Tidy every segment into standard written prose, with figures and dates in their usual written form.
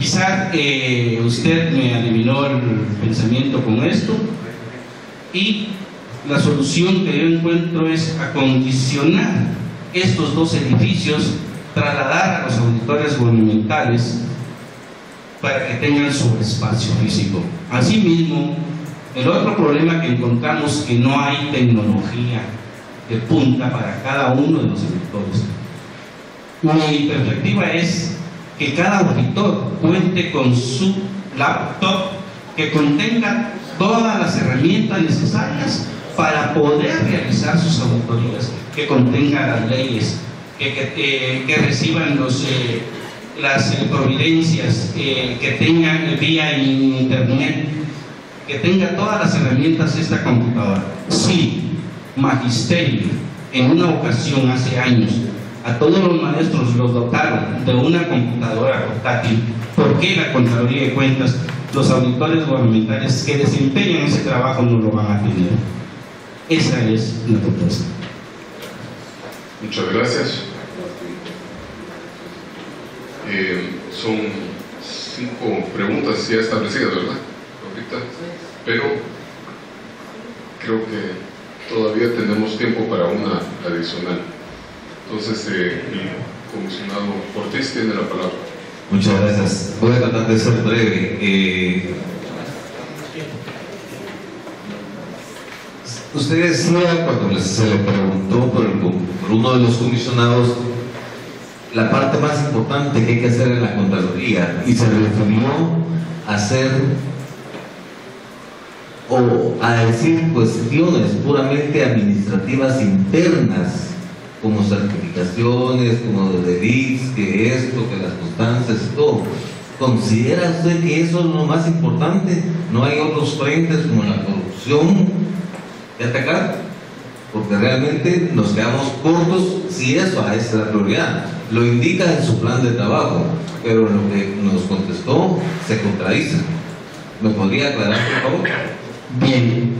Quizá usted me adivinó el pensamiento con esto, y la solución que yo encuentro es acondicionar estos dos edificios, trasladar a los auditores monumentales para que tengan su espacio físico. Asimismo, el otro problema que encontramos es que no hay tecnología de punta para cada uno de los auditores. Mi perspectiva es que cada auditor cuente con su laptop que contenga todas las herramientas necesarias para poder realizar sus auditorías, que contenga las leyes, que reciban las providencias, que tengan vía internet, que tenga todas las herramientas de esta computadora. Sí, Magisterio, en una ocasión hace años, a todos los maestros los dotaron de una computadora portátil. ¿Por qué la Contraloría de Cuentas, los auditores gubernamentales que desempeñan ese trabajo no lo van a tener? Esa es la propuesta. Muchas gracias. Son 5 preguntas ya establecidas, ¿verdad? Ahorita, pero creo que todavía tenemos tiempo para una adicional. Entonces, el comisionado Ortiz tiene la palabra. Muchas gracias. Voy a tratar de ser breve. Usted decía, cuando se le preguntó por uno de los comisionados, la parte más importante que hay que hacer en la Contraloría, y se refirió a hacer o a decir cuestiones puramente administrativas internas, como certificaciones, como de DICS, que esto, que las constancias y todo. ¿Considera usted que eso es lo más importante? ¿No hay otros frentes como la corrupción que atacar? Porque realmente nos quedamos cortos si eso es la prioridad. Lo indica en su plan de trabajo, pero lo que nos contestó se contradice. ¿Me podría aclarar, por favor? Bien,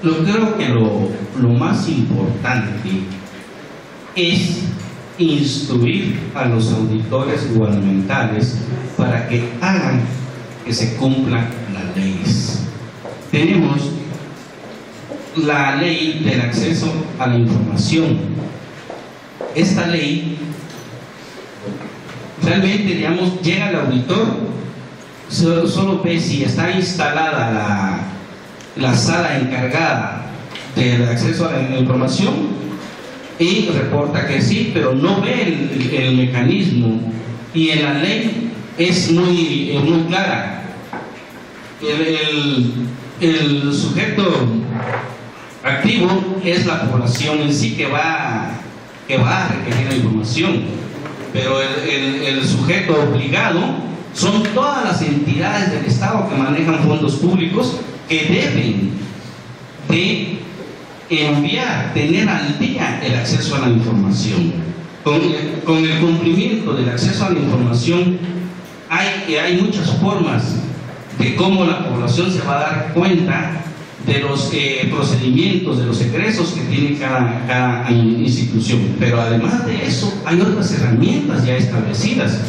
creo que lo más importante es instruir a los auditores gubernamentales para que hagan que se cumplan las leyes. Tenemos la ley del acceso a la información. Esta ley realmente, digamos, llega al auditor, solo ve si está instalada la sala encargada del acceso a la información y reporta que sí, pero no ve el mecanismo, y en la ley es muy clara. El sujeto activo es la población en sí que va a requerir la información, pero el sujeto obligado son todas las entidades del Estado que manejan fondos públicos, que deben de tener al día el acceso a la información. Con el cumplimiento del acceso a la información hay muchas formas de cómo la población se va a dar cuenta de los procedimientos, de los egresos que tiene cada institución. Pero además de eso, hay otras herramientas ya establecidas,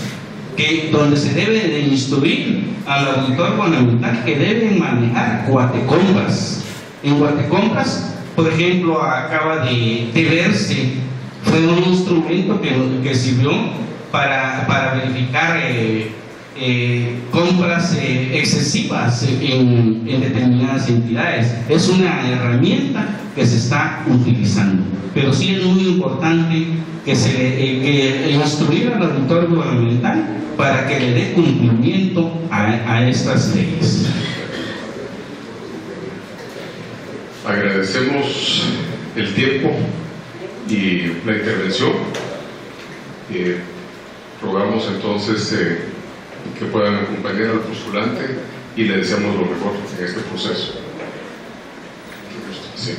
donde se debe de instruir al auditor gubernamental que deben manejar Guatecompras. En Guatecompras, por ejemplo, acaba de verse, fue un instrumento que sirvió para verificar compras excesivas en determinadas entidades. Es una herramienta que se está utilizando, pero sí es muy importante que instruir al auditor gubernamental para que le dé cumplimiento a estas leyes. Agradecemos el tiempo y la intervención. Rogamos entonces que puedan acompañar al postulante y le deseamos lo mejor en este proceso. Sí.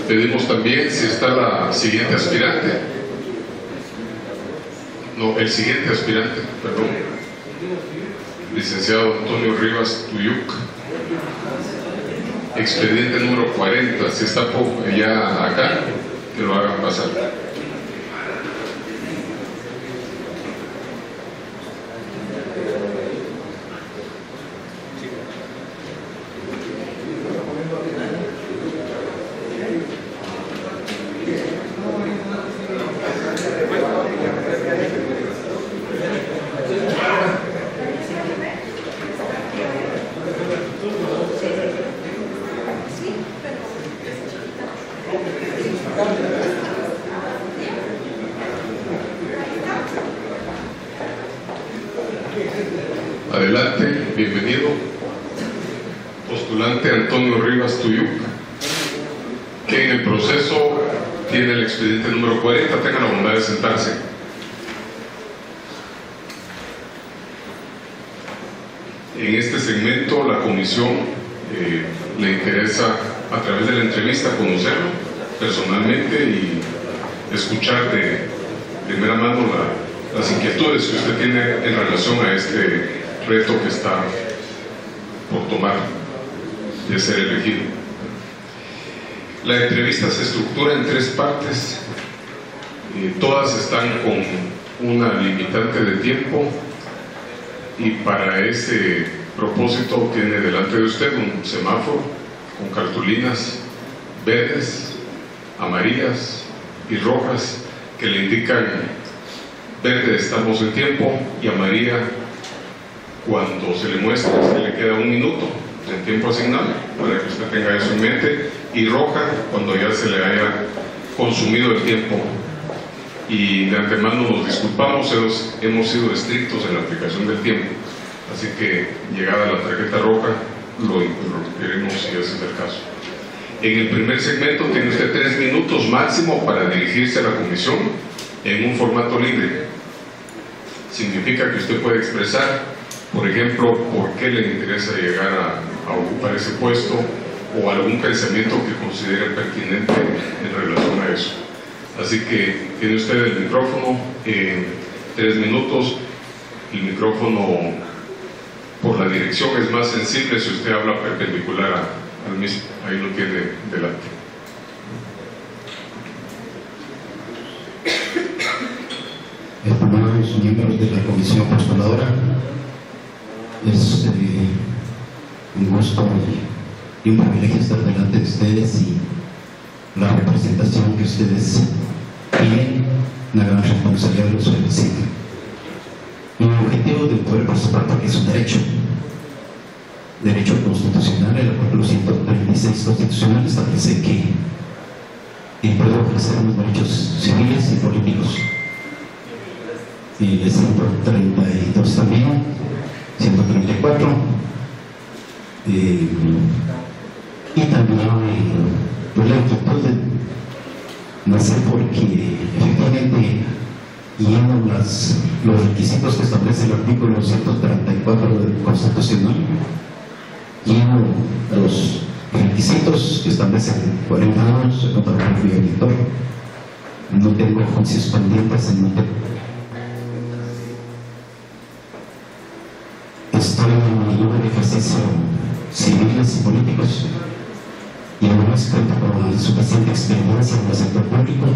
Pedimos también si está la siguiente aspirante. No, el siguiente aspirante, perdón. Licenciado Antonio Rivas Tuyuk. Expediente número 40. Si está ya acá, que lo hagan pasar. Adelante, bienvenido. Postulante Antonio Rivas Tuyuk, que en el proceso tiene el expediente número 40. Tenga la bondad de sentarse. En este segmento la comisión le interesa, a través de la entrevista, conocerlo personalmente y escuchar de primera mano las inquietudes que usted tiene en relación a este reto que está por tomar de ser elegido. La entrevista se estructura en 3 partes, todas están con una limitante de tiempo, y para ese propósito tiene delante de usted un semáforo con cartulinas verdes, amarillas y rojas que le indican: verde estamos en tiempo, y amarilla cuando se le muestra que le queda 1 minuto de tiempo asignado, para que usted tenga eso en mente, y roja cuando ya se le haya consumido el tiempo. Y de antemano nos disculpamos, hemos sido estrictos en la aplicación del tiempo, así que llegada la tarjeta roja lo interrumpiremos si ese es el caso. En el primer segmento tiene usted 3 minutos máximo para dirigirse a la comisión en un formato libre. Significa que usted puede expresar, por ejemplo, por qué le interesa llegar a ocupar ese puesto, o algún pensamiento que considere pertinente en relación a eso. Así que tiene usted el micrófono, 3 minutos. El micrófono, por la dirección, es más sensible si usted habla perpendicular al mismo. Ahí lo tiene delante. Estimados miembros de la comisión postuladora, es un gusto y un privilegio estar delante de ustedes, y la representación que ustedes tienen, una gran responsabilidad, los felicito. Mi objetivo de poder participar, porque es un derecho constitucional. El artículo 136 constitucional establece que puedo ofrecer unos derechos civiles y políticos. Y el 132 también, 134, y también la inquietud de nacer porque efectivamente, guiando los requisitos que establece el artículo 134 del Constitucional, guiando los requisitos que establecen 40 años, el contador fui auditor, no tengo juicios pendientes en materia. Estoy en un ejercicio civiles y políticos, y además cuento con suficiente experiencia en el sector público.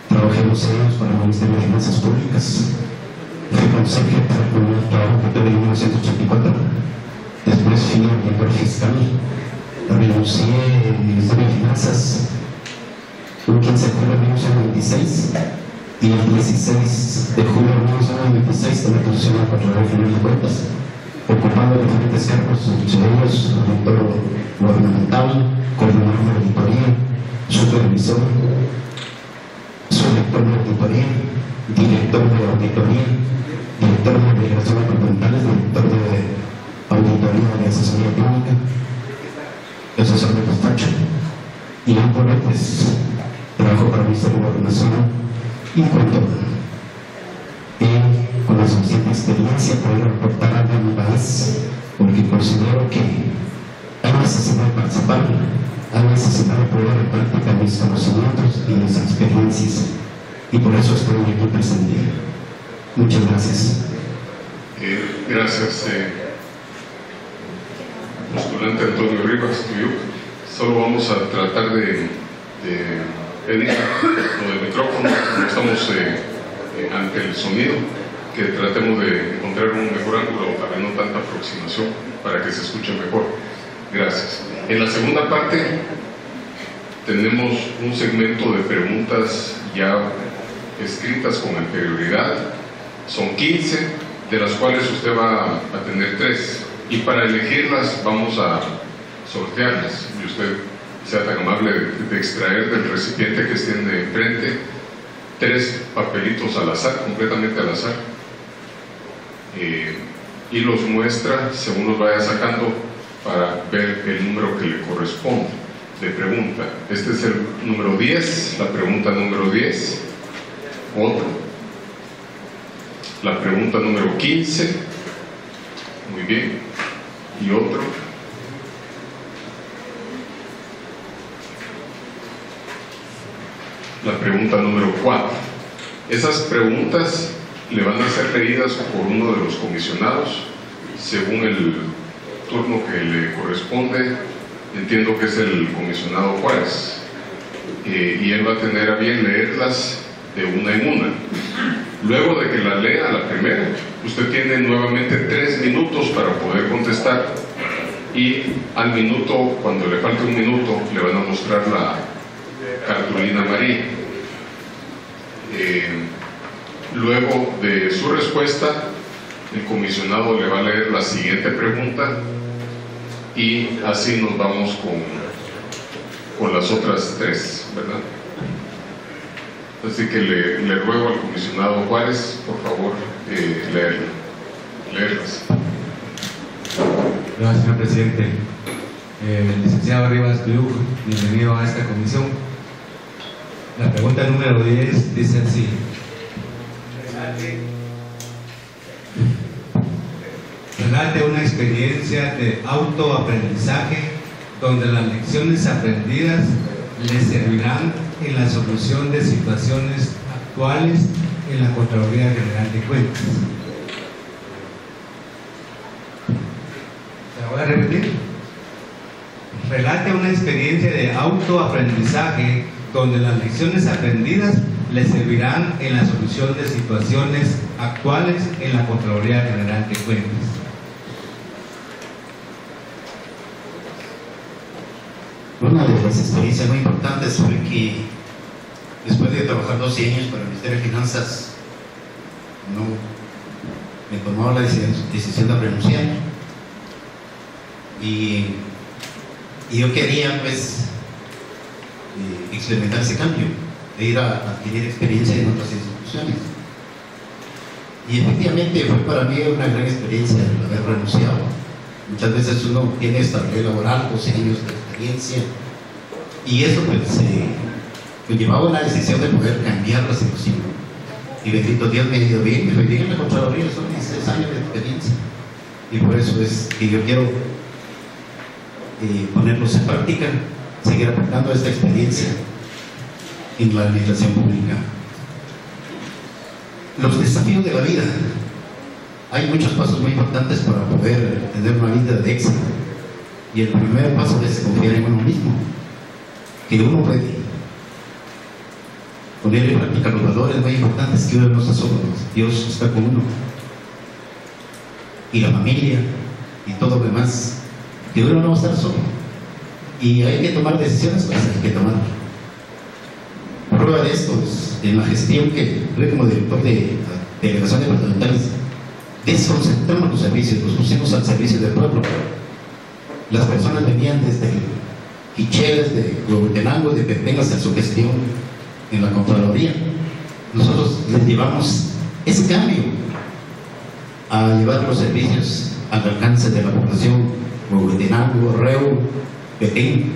Trabajé 12 años para el Ministerio de Finanzas Públicas. Fui consejero para el primer trabajo que tuve en 1984. Después fui director fiscal. Renuncié al Ministerio de Finanzas un 15 de julio de 1996, y el 16 de julio de 1996 tomé posición a la Contraloría General de Cuentas, ocupando diferentes cargos, entre ellos auditor gubernamental, coordinador de auditoría, supervisor, subdirector de auditoría, director de auditoría, director de obligaciones gubernamentales, director de auditoría de asesoría técnica, asesor de despacho, y ahora pues trabajo para el Ministerio de Gobernación, y cuento con la suficiente experiencia para reportar algo en mi país, porque considero que hay necesidad de participar, hay necesidad de poner en práctica mis conocimientos y mis experiencias, y por eso estoy aquí presente. Muchas gracias. Gracias, postulante Antonio Rivas Tuyuk. Solo vamos a tratar de pedir lo del micrófono, como estamos ante el sonido, que tratemos de encontrar un mejor ángulo para no tanta aproximación, para que se escuche mejor. Gracias. En la segunda parte tenemos un segmento de preguntas ya escritas con anterioridad. Son 15, de las cuales usted va a tener 3. Y para elegirlas vamos a sortearlas. Y usted sea tan amable de extraer del recipiente que tiene enfrente 3 papelitos al azar, completamente al azar. Y los muestra según los vaya sacando para ver el número que le corresponde de pregunta. Este es el número 10, la pregunta número 10, otro, la pregunta número 15, muy bien, y otro, la pregunta número 4. Esas preguntas le van a ser leídas por uno de los comisionados según el turno que le corresponde. Entiendo que es el comisionado Juárez, y él va a tener a bien leerlas de una en una. Luego de que la lea la primera, usted tiene nuevamente 3 minutos para poder contestar, y al minuto, cuando le falte un minuto, le van a mostrar la cartulina amarilla. Luego de su respuesta, el comisionado le va a leer la siguiente pregunta, y así nos vamos con las otras 3, ¿verdad? Así que le ruego al comisionado Juárez, por favor, leerlas. Gracias, señor presidente. Licenciado Rivas Tuyuk, bienvenido a esta comisión. La pregunta número 10 dice así: relate una experiencia de autoaprendizaje donde las lecciones aprendidas le servirán en la solución de situaciones actuales en la Contraloría General de Cuentas. ¿La voy a repetir? Relate una experiencia de autoaprendizaje donde las lecciones aprendidas le servirán en la solución de situaciones actuales en la Contraloría General de Cuentas. Una de las experiencias muy importantes fue que después de trabajar 12 años para el Ministerio de Finanzas, me tomó la decisión de renunciar, y yo quería pues experimentar ese cambio, de ir a adquirir experiencia en otras instituciones. Y efectivamente fue para mí una gran experiencia el haber renunciado. Muchas veces uno tiene estabilidad laboral, 12 años de experiencia, y eso pues me llevaba a la decisión de poder cambiar la situación. Y bendito Dios, me ha ido bien, me fue bien en la Contraloría, son 16 años de experiencia, y por eso es que yo quiero ponerlos en práctica, seguir aplicando esta experiencia en la administración pública. Los desafíos de la vida. Hay muchos pasos muy importantes para poder tener una vida de éxito, y el primer paso es confiar en uno mismo, que uno puede poner en práctica los valores muy importantes, que uno no está solo, Dios está con uno, y la familia y todo lo demás, que uno no va a estar solo, y hay que tomar decisiones, pues hay que tomar. Prueba de esto es en la gestión que tuve como director de delegaciones departamentales. Desconcentramos los servicios, los pusimos al servicio del pueblo. Las personas venían desde Quicheles, de Huehuetenango, de Petén hasta su gestión en la Contraloría. Nosotros les llevamos ese cambio a llevar los servicios al alcance de la población. Huehuetenango, Reu, Petén.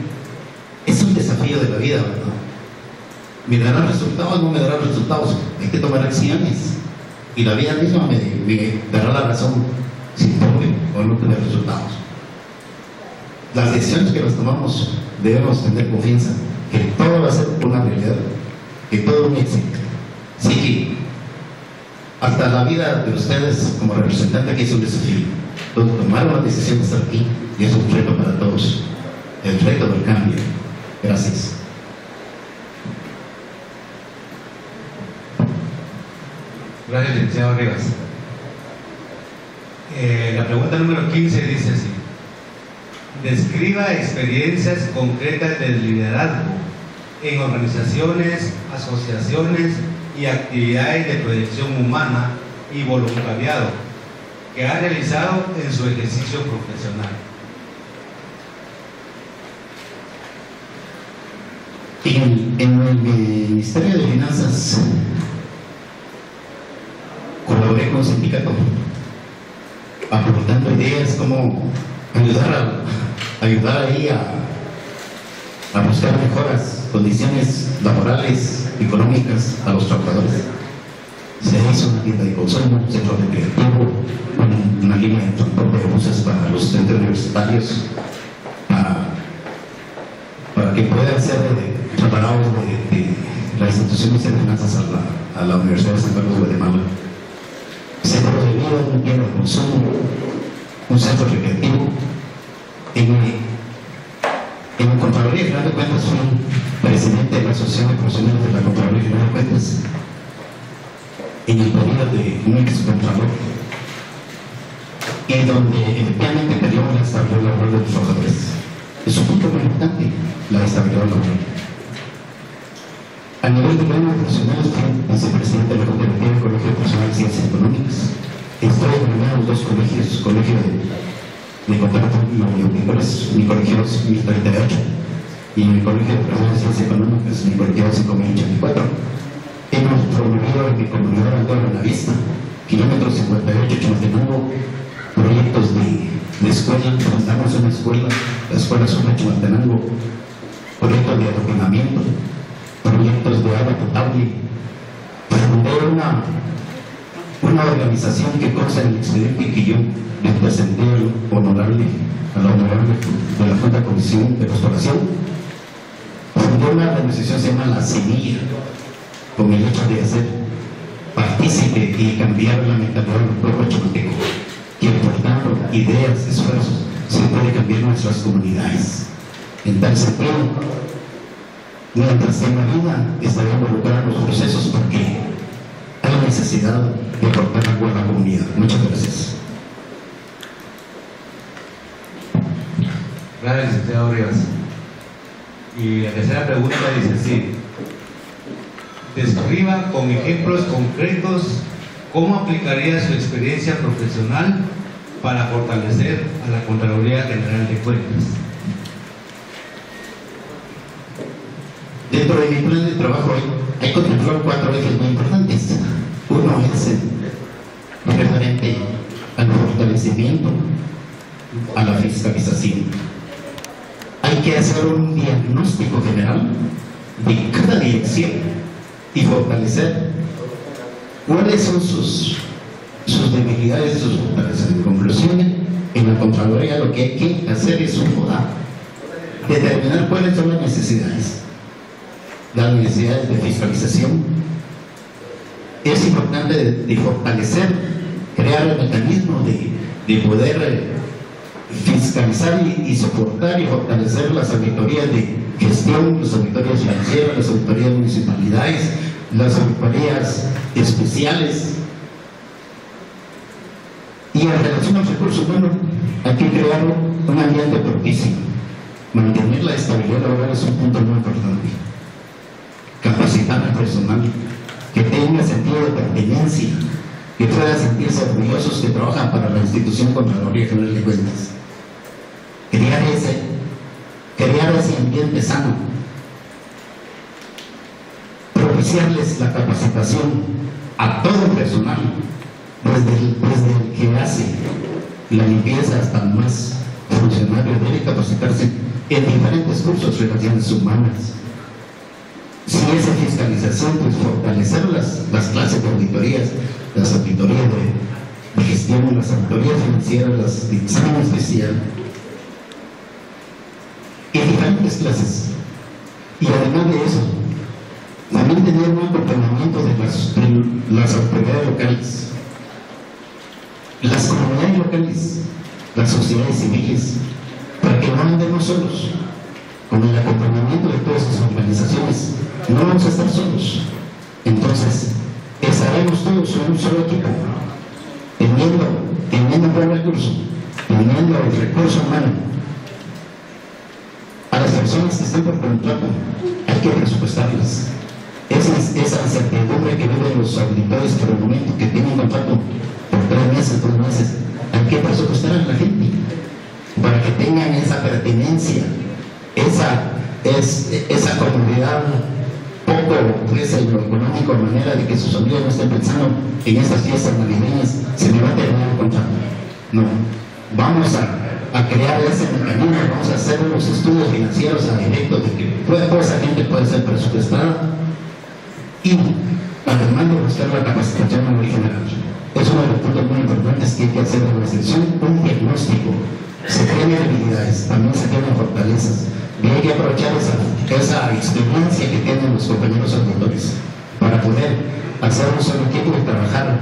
Es un desafío de la vida, ¿verdad? ¿Me dará resultados? No me dará resultados. Hay que tomar acciones. Y la vida misma me dará la razón si tengo o no tener resultados. Las decisiones que las tomamos debemos tener confianza que todo va a ser una realidad, que todo es un éxito. Así que hasta la vida de ustedes como representante aquí es un desafío. Tomar una decisión de estar aquí y es un reto para todos, el reto del cambio. Gracias. Gracias, licenciado Rivas. La pregunta número 15 dice así: describa experiencias concretas del liderazgo en organizaciones, asociaciones y actividades de proyección humana y voluntariado que ha realizado en su ejercicio profesional. En el Ministerio de Finanzas colaboré con un sindicato aportando ideas como ayudar ahí a buscar mejoras, condiciones laborales, económicas a los trabajadores. Se hizo una tienda de consumo, un centro recreativo, una línea de transporte de buses para los centros universitarios, para que puedan ser preparados de las instituciones de finanzas a la Universidad de San Carlos de Guatemala. Centros de vida, una tienda de consumo, un centro recreativo. En la Contraloría General de Cuentas fui presidente de la Asociación de Profesionales de la Contraloría General de Cuentas en el periodo de un excontralor, y donde efectivamente perdimos la estabilidad laboral de los trabajadores. Es un punto muy importante, la estabilidad laboral. A nivel de gremio de profesionales, fui vicepresidente de la Cooperativa del Colegio de Profesionales de Ciencias Económicas. Estoy en los dos colegios, Colegio de Contrato y mi colegio es 1038, y mi colegio de profesionales de Ciencias Económicas, mi colegio es 5084. Hemos promovido en mi comunidad Alto Buenavista, kilómetro 58, Chimaltenango, proyectos de escuela. Fundamos una escuela, la Escuela Sur de Chimaltenango, proyectos de adoctrinamiento, proyectos de agua potable. Fundé una organización que consta en el expediente y que yo le presenté a la honorable de la Junta de Comisión de Postulación. Fundé una organización que se llama La Semilla, con el hecho de hacer partícipe y cambiar la mentalidad del pueblo chimalteco, que aportando ideas, esfuerzos, se puede cambiar nuestras comunidades. En tal sentido, mientras tenga vida, estaré involucrado en los procesos porque hay necesidad de aportar algo a la comunidad. Muchas gracias. Gracias, licenciado Rivas. Y la tercera pregunta dice así: describa con ejemplos concretos cómo aplicaría su experiencia profesional para fortalecer a la Contraloría General de Cuentas. Dentro de mi plan de trabajo hay contemplado 4 ejes muy importantes. Uno es referente al fortalecimiento, a la fiscalización. Hay que hacer un diagnóstico general de cada dirección y fortalecer cuáles son sus debilidades y sus fortalezas. En conclusión, en la Contraloría lo que hay que hacer es determinar cuáles son las necesidades de fiscalización. Es importante de fortalecer, crear el mecanismo de poder fiscalizar y soportar y fortalecer las auditorías de gestión, las auditorías financieras, las auditorías de municipalidades, las auditorías especiales. Y en relación al recurso humano, hay que crear un ambiente propicio. Mantener la estabilidad laboral es un punto muy importante. Capacitar al personal, que tenga sentido de pertenencia, que pueda sentirse orgullosos que trabajan para la institución Contraloría General de Cuentas. Crear ese ambiente sano, propiciarles la capacitación a todo el personal, desde el que hace la limpieza hasta el más funcionario, debe capacitarse en diferentes cursos de relaciones humanas. Si es fiscalización, pues fortalecer las clases de auditorías, las auditorías de gestión, las auditorías financieras, las de examen especial, y diferentes clases. Y además de eso, También tener un acompañamiento de las autoridades locales, las comunidades locales, las sociedades civiles, para que no andemos solos. Con el acompañamiento de todas estas organizaciones, no vamos a estar solos. Entonces, estaremos todos en un solo equipo, teniendo un buen recurso, teniendo el recurso humano. A las personas que están por contrato, hay que presupuestarlas. Esa incertidumbre que viven los auditores por el momento, que tienen contrato por 3 meses, 2 meses, hay que presupuestar a la gente para que tengan esa pertenencia, esa comodidad poco pues, en lo económico, de manera de que sus amigos no estén pensando en estas fiestas navideñas se me va a terminar el contrato. No, vamos a crear ese mecanismo, vamos a hacer unos estudios financieros a efecto de que toda esa gente puede ser presupuestada y además de buscar la capacitación a nivel general. Es uno de los puntos muy importantes que hay que hacer en la selección, un diagnóstico. Se tienen debilidades, también se tienen fortalezas. Y hay que aprovechar esa experiencia que tienen los compañeros auditores para poder hacer un solo equipo y trabajar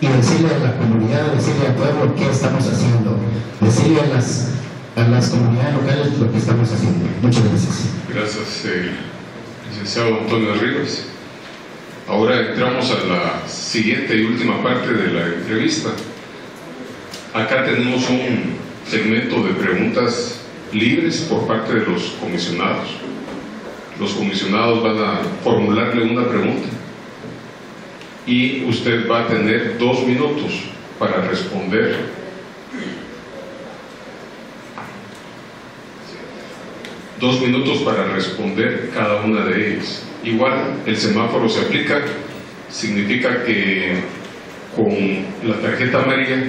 y decirle a la comunidad, decirle al pueblo qué estamos haciendo, decirle a las comunidades locales lo que estamos haciendo. Muchas gracias. Gracias, licenciado Antonio Rivas. Ahora entramos a la siguiente y última parte de la entrevista. Acá tenemos un segmento de preguntas libres por parte de los comisionados. Los comisionados van a formularle una pregunta y usted va a tener 2 minutos para responder. 2 minutos para responder cada una de ellas. Igual el semáforo se aplica, significa que con la tarjeta amarilla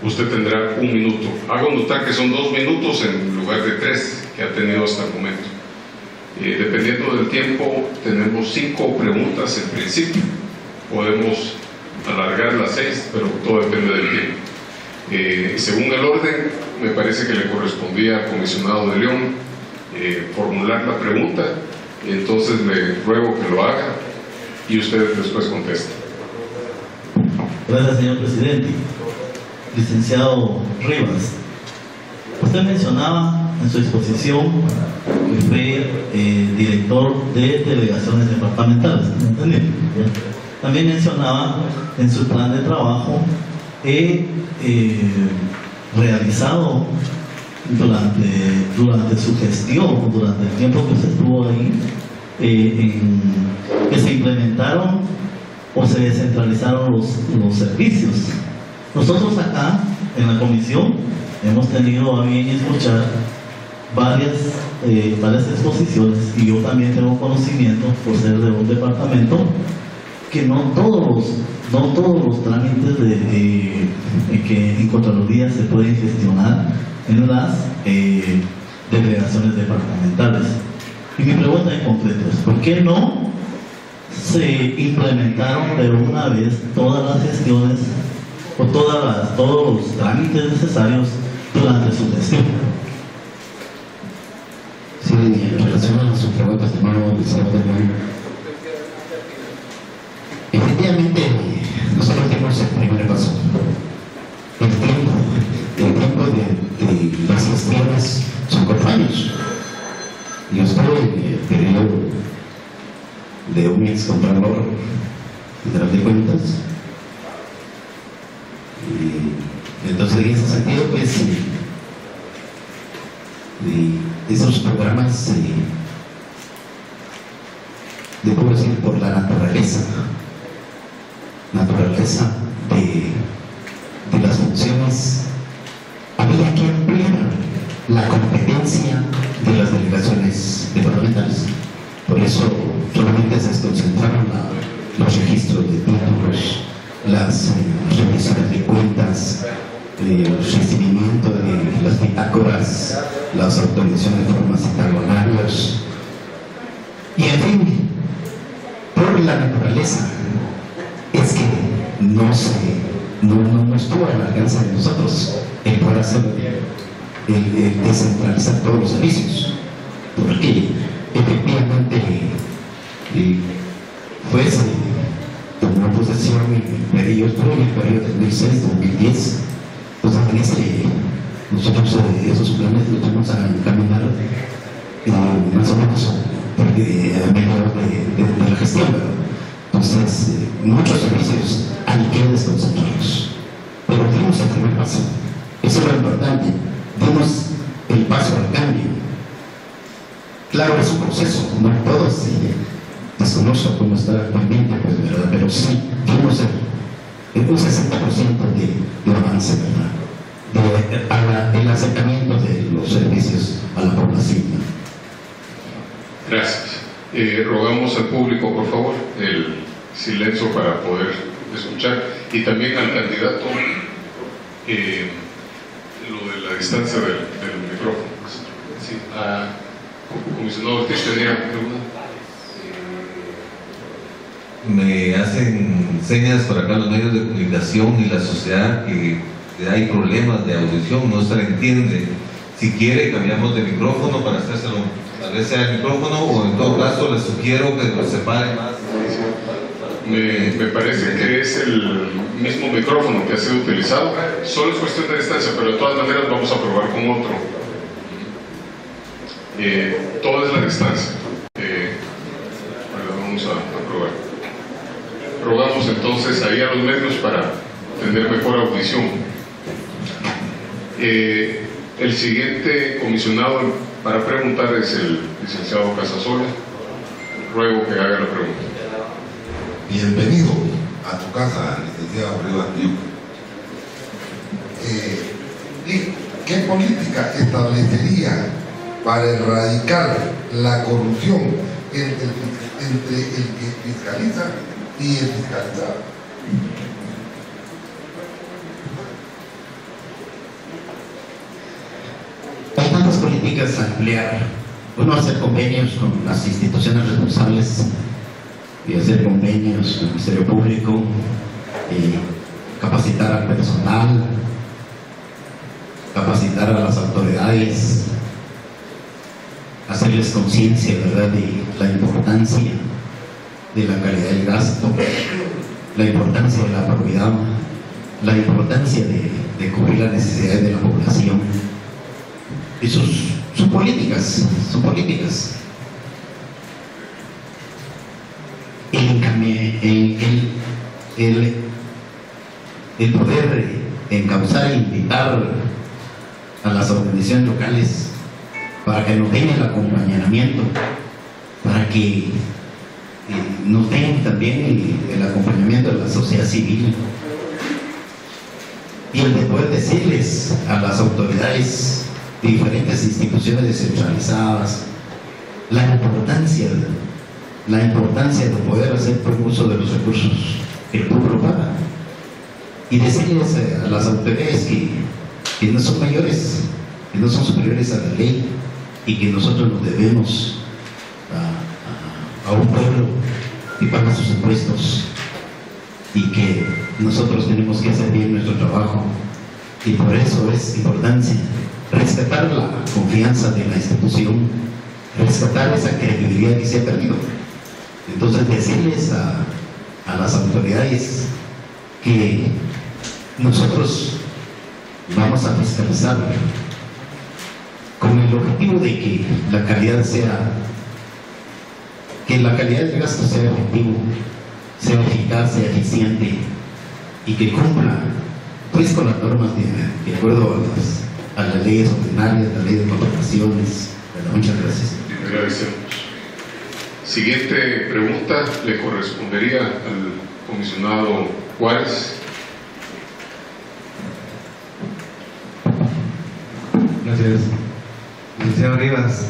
usted tendrá 1 minuto. Hago notar que son 2 minutos en lugar de 3 que ha tenido hasta el momento. Dependiendo del tiempo, tenemos 5 preguntas en principio. Podemos alargar las 6, pero todo depende del tiempo. Según el orden, me parece que le correspondía al comisionado de León formular la pregunta. Entonces le ruego que lo haga y usted después contesta. Gracias, señor presidente. Licenciado Rivas, usted mencionaba en su exposición que fue director de delegaciones departamentales, ¿me entendió? También mencionaba en su plan de trabajo realizado durante su gestión, durante el tiempo que usted estuvo ahí, que se implementaron o se descentralizaron los servicios. Nosotros acá en la comisión hemos tenido a bien escuchar varias exposiciones y yo también tengo conocimiento por ser de un departamento que no todos los trámites que en Contraloría se pueden gestionar en las delegaciones departamentales. Y mi pregunta en concreto es, ¿por qué no se implementaron de una vez todas las gestiones o todos los trámites necesarios durante su gestión? Sí, en relación a su pregunta, estimado licenciado, efectivamente nosotros dimos el primer paso. El tiempo de las gestiones son 4 años. Yo estoy en el periodo de un ex contralor general de cuentas. Y entonces, en ese sentido, pues, esos programas, debo decir, por la naturaleza de las funciones, había que ampliar la competencia de las delegaciones departamentales. Por eso solamente se concentraron los registros de títulos, las revisiones de cuentas, el recibimiento de las bitácoras, las autorizaciones de formas y talonarios, y en fin, por la naturaleza es que no estuvo al alcance de nosotros el poder hacer el descentralizar todos los servicios, porque efectivamente y pues tomó posesión en el periodo 2006-2010. Pues nosotros esos planes los vamos a encaminar más o menos a mediados de la gestión, ¿verdad? Entonces, muchos servicios han quedado desconcentrados, pero dimos el primer paso. Eso es lo importante, dimos el paso al cambio. Claro, es un proceso, no todos desconozco cómo está actualmente, pues, ¿verdad? Pero sí, dimos un 60% de avance, ¿verdad? El acercamiento de los servicios a la población. Gracias. Rogamos al público, por favor, el silencio para poder escuchar, y también al candidato lo de la distancia del micrófono. Sí, comisionado Ortiz, ¿tenía pregunta? Me hacen señas por acá los medios de comunicación y la sociedad que hay problemas de audición, no se le entiende. Si quiere, cambiamos de micrófono para hacérselo, tal vez sea el micrófono, o en todo caso les sugiero que lo separe más. Me parece que es el mismo micrófono que ha sido utilizado, solo es cuestión de distancia, pero de todas maneras vamos a probar con otro. Todo es la distancia. Vamos a probar. Rogamos entonces ahí a los medios para tener mejor audición. El siguiente comisionado para preguntar es el licenciado Casasola. Ruego que haga la pregunta. Bienvenido a tu casa, licenciado Rivas Duque. ¿Qué política establecería para erradicar la corrupción entre el que fiscaliza y el fiscalizado? Hay tantas políticas a emplear. Uno, hacer convenios con las instituciones responsables y hacer convenios con el Ministerio Público, capacitar al personal, capacitar a las autoridades, hacerles conciencia, ¿verdad?, de la importancia de la calidad del gasto, la importancia de la probidad, la importancia de cubrir las necesidades de la población. Y son políticas. El poder encauzar e invitar a las organizaciones locales para que nos den el acompañamiento, para que nos den también el acompañamiento de la sociedad civil, y el de poder decirles a las autoridades de diferentes instituciones descentralizadas la importancia de poder hacer buen uso de los recursos que el pueblo paga, y decirles a las autoridades que no son mayores, que no son superiores a la ley, y que nosotros nos debemos a un pueblo que paga sus impuestos, y que nosotros tenemos que hacer bien nuestro trabajo, y por eso es importante rescatar la confianza de la institución, rescatar esa credibilidad que se ha perdido. Entonces, decirles a las autoridades que nosotros vamos a fiscalizar con el objetivo de que la calidad del gasto sea efectivo, sea eficaz, sea eficiente, y que cumpla pues con las normas de acuerdo a las leyes ordinarias, la ley de contrataciones. Muchas gracias. Agradecemos. Siguiente pregunta le correspondería al comisionado Juárez. Gracias. Licenciado Rivas,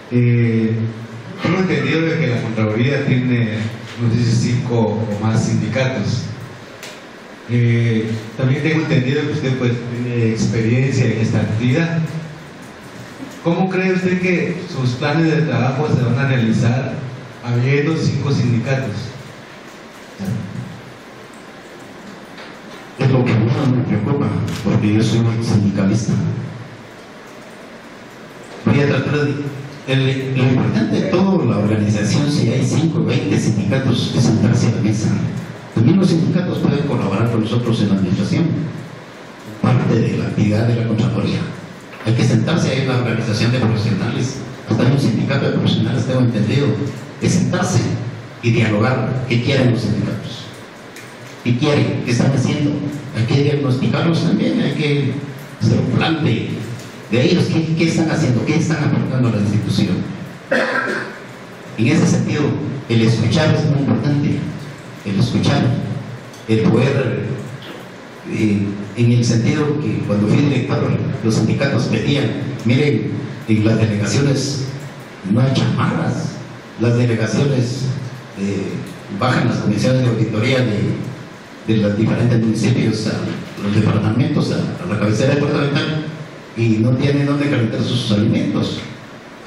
tengo entendido de que la Contraloría tiene, no sé si 5 o más sindicatos. También tengo entendido que usted pues tiene experiencia en esta actividad. ¿Cómo cree usted que sus planes de trabajo se van a realizar habiendo 5 sindicatos? Es lo que más me preocupa, porque yo soy sindicalista. Voy a tratar Lo importante de todo, la organización, si hay 5 o 20 sindicatos, es sentarse a la mesa. También los sindicatos pueden colaborar con nosotros en la administración, parte de la actividad de la Contraloría. Hay que sentarse, hay una organización de profesionales, hasta hay un sindicato de profesionales, tengo entendido, es sentarse y dialogar. ¿Qué quieren los sindicatos? ¿Qué quieren? ¿Qué están haciendo? Hay que diagnosticarlos también, hay que hacer un plan de ellos, ¿qué están haciendo? ¿Qué están aportando a la institución? En ese sentido, el escuchar es muy importante, el escuchar, el poder, en el sentido que cuando fui director, los sindicatos pedían, miren, en las delegaciones no hay chamarras, las delegaciones bajan las comisiones de auditoría de los diferentes municipios a los departamentos, a la cabecera departamental, y no tienen dónde calentar sus alimentos.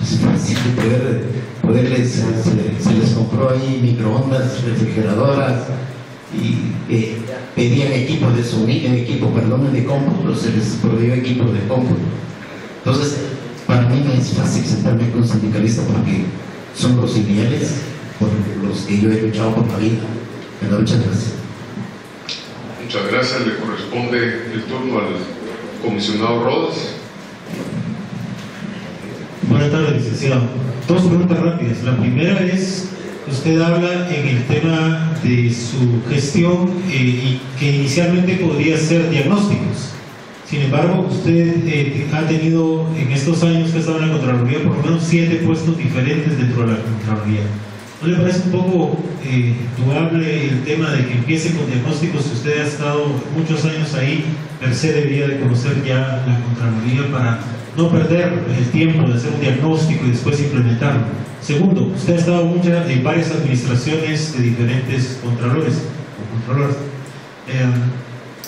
Es fácil de se les compró ahí microondas, refrigeradoras, y pedían equipo de sonido, de cómputo, se les proveyó equipo de cómputo. Entonces, para mí me es fácil sentarme con un sindicalista porque son los ideales por los que yo he luchado por la vida. Muchas gracias. Muchas gracias. Le corresponde el turno al comisionado Rodas. Buenas tardes, licenciado. 2 preguntas rápidas. La primera es, usted habla en el tema de su gestión y que inicialmente podría ser diagnósticos. Sin embargo, usted ha tenido en estos años que ha estado en la Contraloría por lo menos 7 puestos diferentes dentro de la Contraloría. ¿No le parece un poco duable el tema de que empiece con diagnósticos? Si usted ha estado muchos años ahí, per se debería de conocer ya la Contraloría para no perder el tiempo de hacer un diagnóstico y después implementarlo. Segundo, usted ha estado en varias administraciones de diferentes contralores o controlores.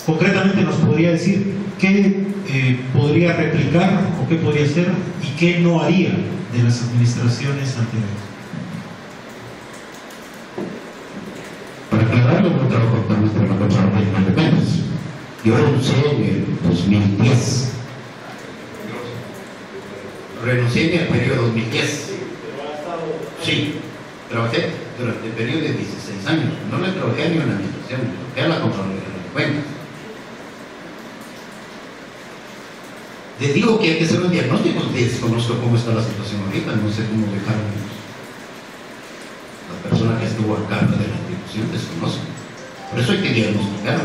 Concretamente, ¿nos podría decir qué podría replicar o qué podría hacer y qué no haría de las administraciones anteriores? Para aclararlo, no trabajo actualmente en la Contraloría de Cuentas. Yo renuncié en el 2010. Renuncié en el periodo 2010. Sí, trabajé durante el periodo de 16 años. No le trabajé ni en la administración, trabajé a la Contraloría de Cuentas. Les digo que hay que hacer un diagnóstico. Desconozco cómo está la situación ahorita, no sé cómo dejaron la persona que estuvo a cargo de la institución, desconozco. Por eso hay que diagnosticar,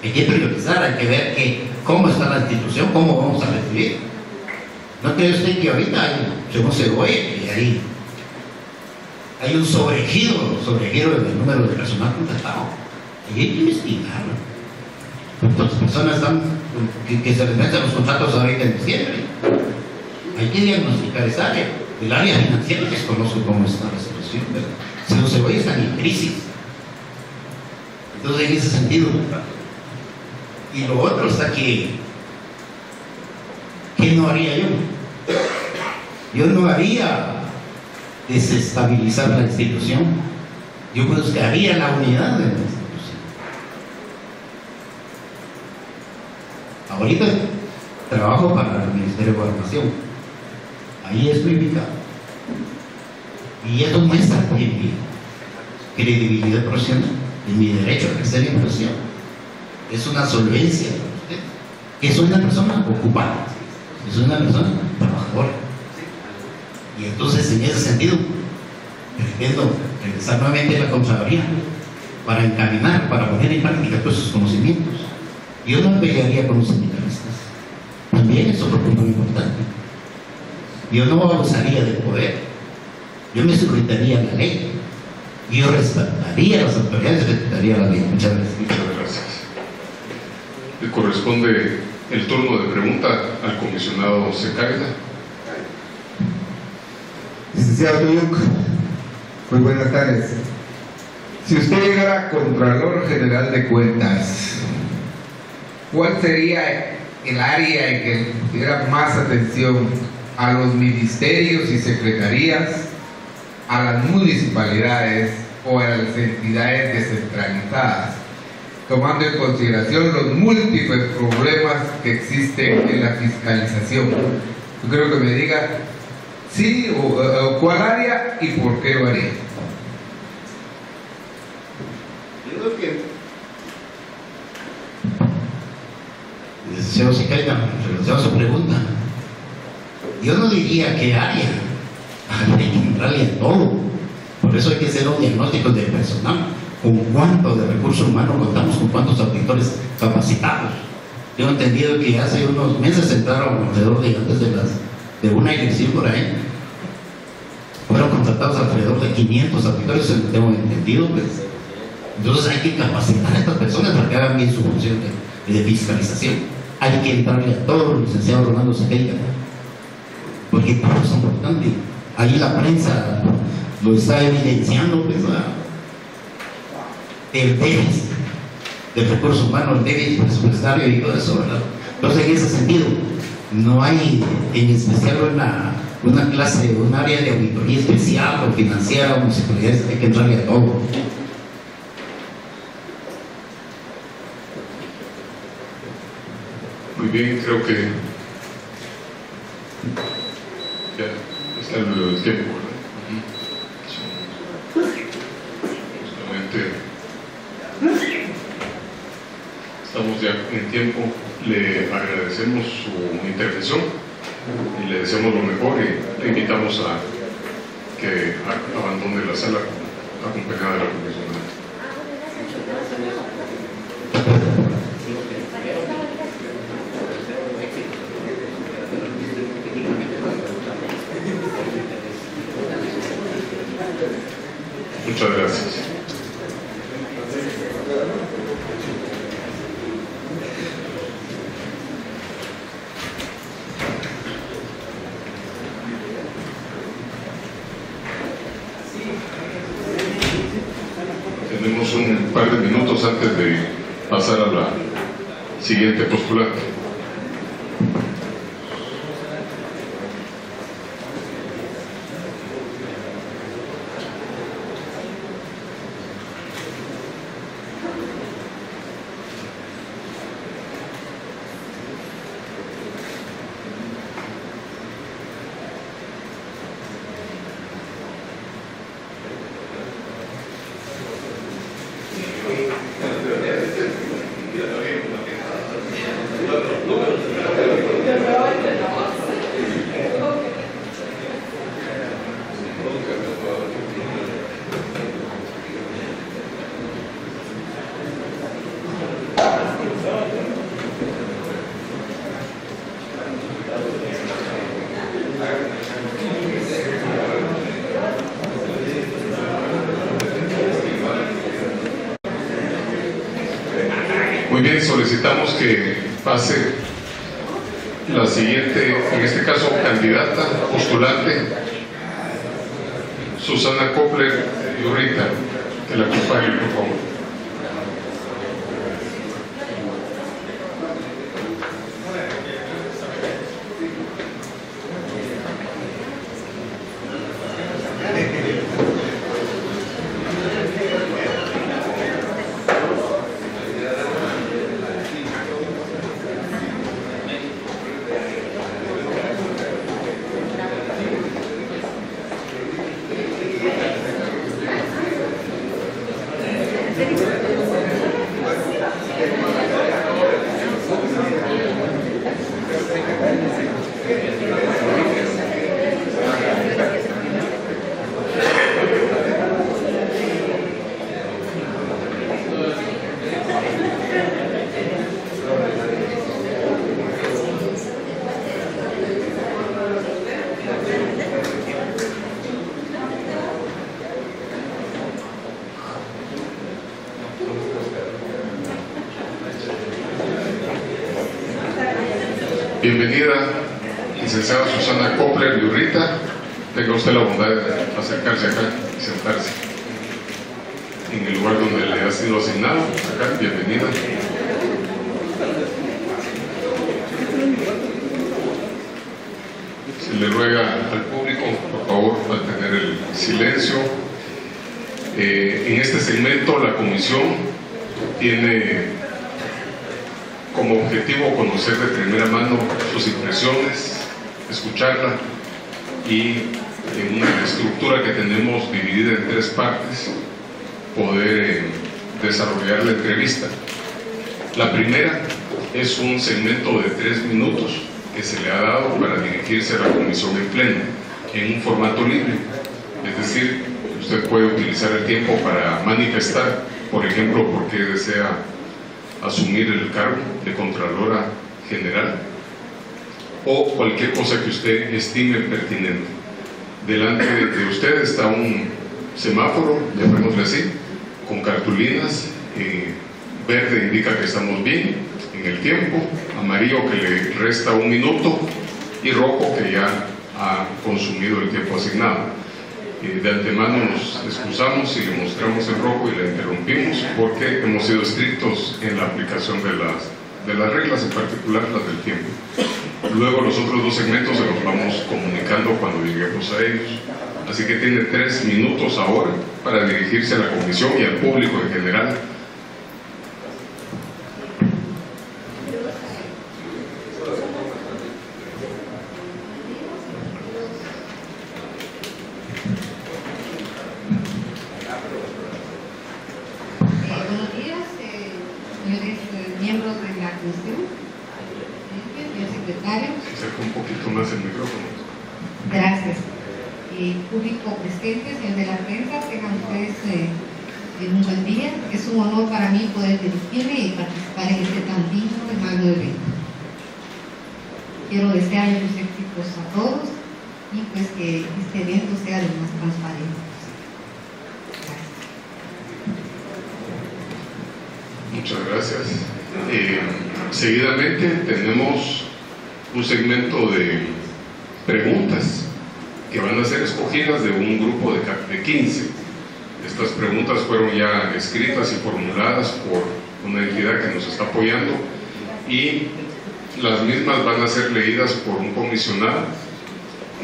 hay que priorizar, hay que ver cómo está la institución, cómo vamos a recibir. ¿No cree usted que ahorita según se oye, que hay un sobregiro en el número de personal contratado? Y hay que investigarlo. Las personas que se les vencen los contratos ahorita en diciembre. Hay que diagnosticar esa área. El área financiera, desconozco cómo está la situación, pero según se oye, están en crisis. Entonces, en ese sentido, y lo otro está que ¿qué no haría yo? Yo no haría desestabilizar la institución. Yo buscaría la unidad de la institución. Ahorita trabajo para el Ministerio de Gobernación. Ahí estoy ubicado. Y eso muestra mi credibilidad profesional y mi derecho a ejercer la profesión. Es una solvencia para usted. Que soy una persona ocupada. Es una persona trabajadora. Y entonces, en ese sentido, pretendo regresar nuevamente a la Contraloría para encaminar, para poner en práctica todos sus conocimientos. Yo no pelearía con los sindicalistas. También es otro punto muy importante. Yo no abusaría del poder. Yo me sujetaría a la ley. Yo respetaría a las autoridades, respetaría la ley. Muchas gracias. Muchas gracias. Le corresponde el turno de pregunta al comisionado Secaida. Licenciado Tuyuk, muy buenas tardes. Si usted llegara Contralor General de Cuentas, ¿cuál sería el área en que diera más atención a los ministerios y secretarías, a las municipalidades o a las entidades descentralizadas, tomando en consideración los múltiples problemas que existen en la fiscalización? Yo creo que me diga ¿Sí o cuál área y por qué lo haría? Yo creo que, licenciado Siqueira, relacionado a su pregunta, yo no diría qué área, hay que entrarle a todo. Por eso hay que hacer un diagnóstico de personal, con cuánto de recursos humanos contamos, con cuántos auditores capacitados. Yo he entendido que hace unos meses entraron alrededor de, antes de una elección por ahí, fueron contratados alrededor de 500 auditores, según tengo entendido, pues. Entonces hay que capacitar a estas personas para que hagan bien su función de fiscalización. Hay que entrarle a todo, licenciado Rolando Siqueira, porque todo es importante. Ahí la prensa lo está evidenciando, pues, el déficit del recurso humano, el déficit presupuestario y todo eso, ¿verdad? Entonces, en ese sentido, no hay en especial una clase, un área de auditoría especial o financiera o municipalidades, hay que entrarle a todo. Muy bien, creo que ya está el tiempo, ¿verdad? Justamente estamos ya en tiempo. Le agradecemos su intervención y le deseamos lo mejor y le invitamos a que abandone la sala acompañada de la comisión. Muchas gracias. Tenemos un par de minutos antes de pasar a la siguiente postulante. Muy bien, solicitamos que pase la siguiente, en este caso, candidata, postulante, Susana Copler Yurrita, que la acompañe, por favor. Bienvenida, licenciada Susana Copler Yurrita. Tenga usted la bondad de acercarse acá y sentarse en el lugar donde le ha sido asignado. Acá, bienvenida. Se le ruega al público, por favor, mantener el silencio. En este segmento, la comisión tiene como objetivo conocer de primera mano sus impresiones, escucharla y en una estructura que tenemos dividida en 3 partes poder desarrollar la entrevista. La primera es un segmento de 3 minutos que se le ha dado para dirigirse a la comisión en pleno, en un formato libre. Es decir, usted puede utilizar el tiempo para manifestar, por ejemplo, por qué desea asumir el cargo de Contralora General o cualquier cosa que usted estime pertinente. Delante de usted está un semáforo, llamémosle así, con cartulinas. Verde indica que estamos bien en el tiempo, amarillo que le resta 1 minuto y rojo que ya ha consumido el tiempo asignado. De antemano nos excusamos si le mostramos el rojo y la interrumpimos porque hemos sido estrictos en la aplicación de las reglas, en particular las del tiempo. Luego los otros 2 segmentos se los vamos comunicando cuando lleguemos a ellos. Así que tiene 3 minutos ahora para dirigirse a la comisión y al público en general. Buenos días, señores miembros de la comisión, señor secretario. Acerca un poquito más el micrófono. Gracias. Público presente, señor de la prensa, tengan ustedes un buen día. Es un honor para mí poder dirigirme y participar en este tan digno y magno evento. Quiero desearles los éxitos a todos y pues que este evento sea lo más transparente posible. Muchas gracias. Seguidamente tenemos un segmento de preguntas que van a ser escogidas de un grupo de 15. Estas preguntas fueron ya escritas y formuladas por una entidad que nos está apoyando y las mismas van a ser leídas por un comisionado.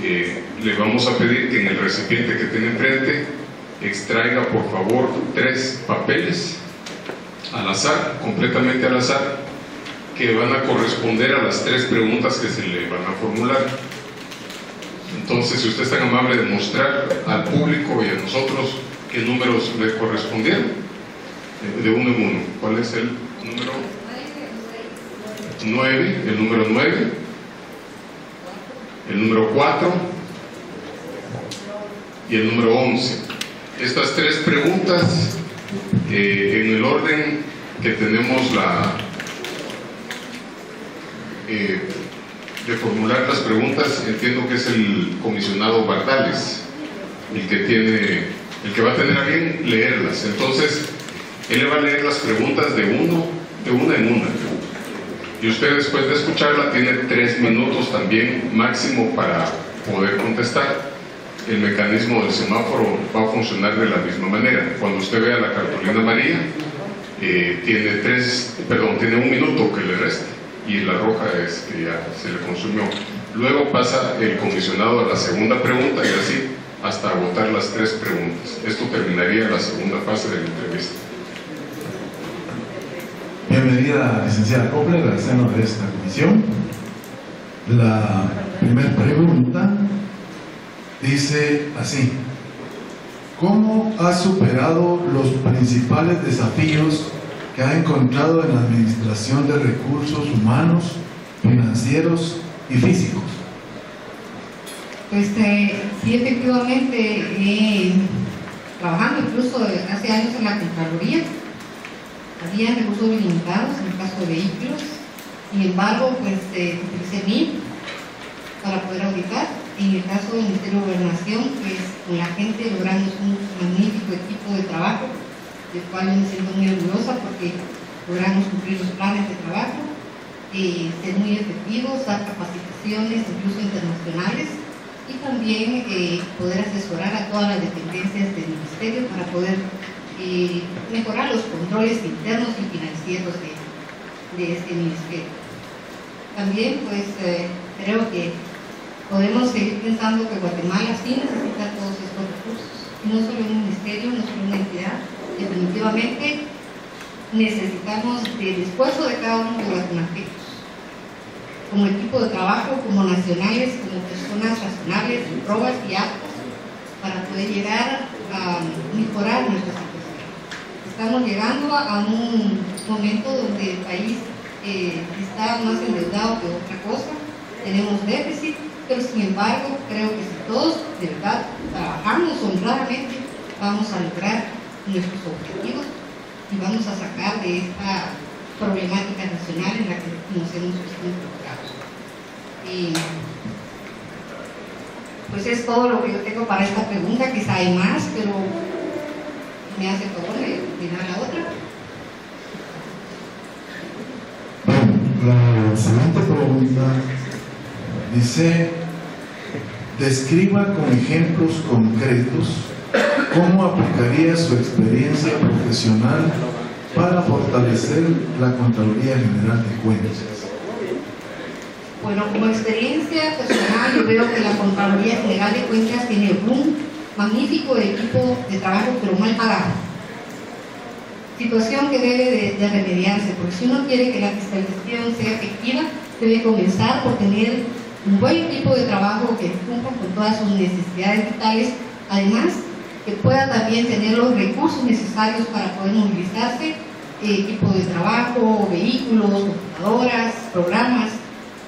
Le vamos a pedir que en el recipiente que tiene enfrente extraiga por favor 3 papeles al azar, completamente al azar, que van a corresponder a las 3 preguntas que se le van a formular. Entonces, si usted es tan amable de mostrar al público y a nosotros qué números le correspondieron, de 1 en 1. ¿Cuál es el número? 9, el número 9, el número 4 y el número 11. Estas 3 preguntas, en el orden que tenemos de formular las preguntas, entiendo que es el comisionado Bardales el que va a tener a bien leerlas. Entonces, él le va a leer las preguntas de una en una. Y usted, después de escucharla, tiene 3 minutos también máximo para poder contestar. El mecanismo del semáforo va a funcionar de la misma manera. Cuando usted vea la cartulina amarilla, tiene 1 minuto que le resta, y la roja es que ya se le consumió. Luego pasa el comisionado a la segunda pregunta y así hasta agotar las 3 preguntas. Esto terminaría la segunda fase de la entrevista. Bienvenida, licenciada Copler, al seno de esta comisión. La primera pregunta dice así: ¿cómo ha superado los principales desafíos que ha encontrado en la administración de recursos humanos, financieros y físicos? Pues sí, efectivamente, trabajando incluso hace años en la Contraloría, había recursos limitados en el caso de vehículos. Sin embargo, pues utilicé MIP para poder auditar. En el caso del Ministerio de Gobernación, pues con la gente logramos un magnífico equipo de trabajo, del cual me siento muy orgullosa porque logramos cumplir los planes de trabajo, ser muy efectivos, dar capacitaciones incluso internacionales y también poder asesorar a todas las dependencias del Ministerio para poder mejorar los controles internos y financieros de este Ministerio. También pues creo que podemos seguir pensando que Guatemala sí necesita todos estos recursos, no solo un ministerio, no solo una entidad. Definitivamente necesitamos del esfuerzo de cada uno de los guatemaltecos, como equipo de trabajo, como nacionales, como personas razonables, probas y aptas para poder llegar a mejorar nuestra situación. Estamos llegando a un momento donde el país está más endeudado que otra cosa, tenemos déficit, pero sin embargo creo que si todos de verdad trabajamos honradamente vamos a lograr nuestros objetivos y vamos a sacar de esta problemática nacional en la que nos hemos visto involucrados. Pues es todo lo que yo tengo para esta pregunta, quizá hay más, pero me hace favor de dar la otra. La siguiente pregunta dice: describa con ejemplos concretos cómo aplicaría su experiencia profesional para fortalecer la Contraloría General de Cuentas. Bueno, como experiencia personal, yo veo que la Contraloría General de Cuentas tiene un magnífico equipo de trabajo, pero mal pagado. Situación que debe de remediarse, porque si uno quiere que la fiscalización sea efectiva, debe comenzar por tener un buen equipo de trabajo que cumpla con todas sus necesidades vitales, además que pueda también tener los recursos necesarios para poder movilizarse, equipo de trabajo, vehículos, computadoras, programas.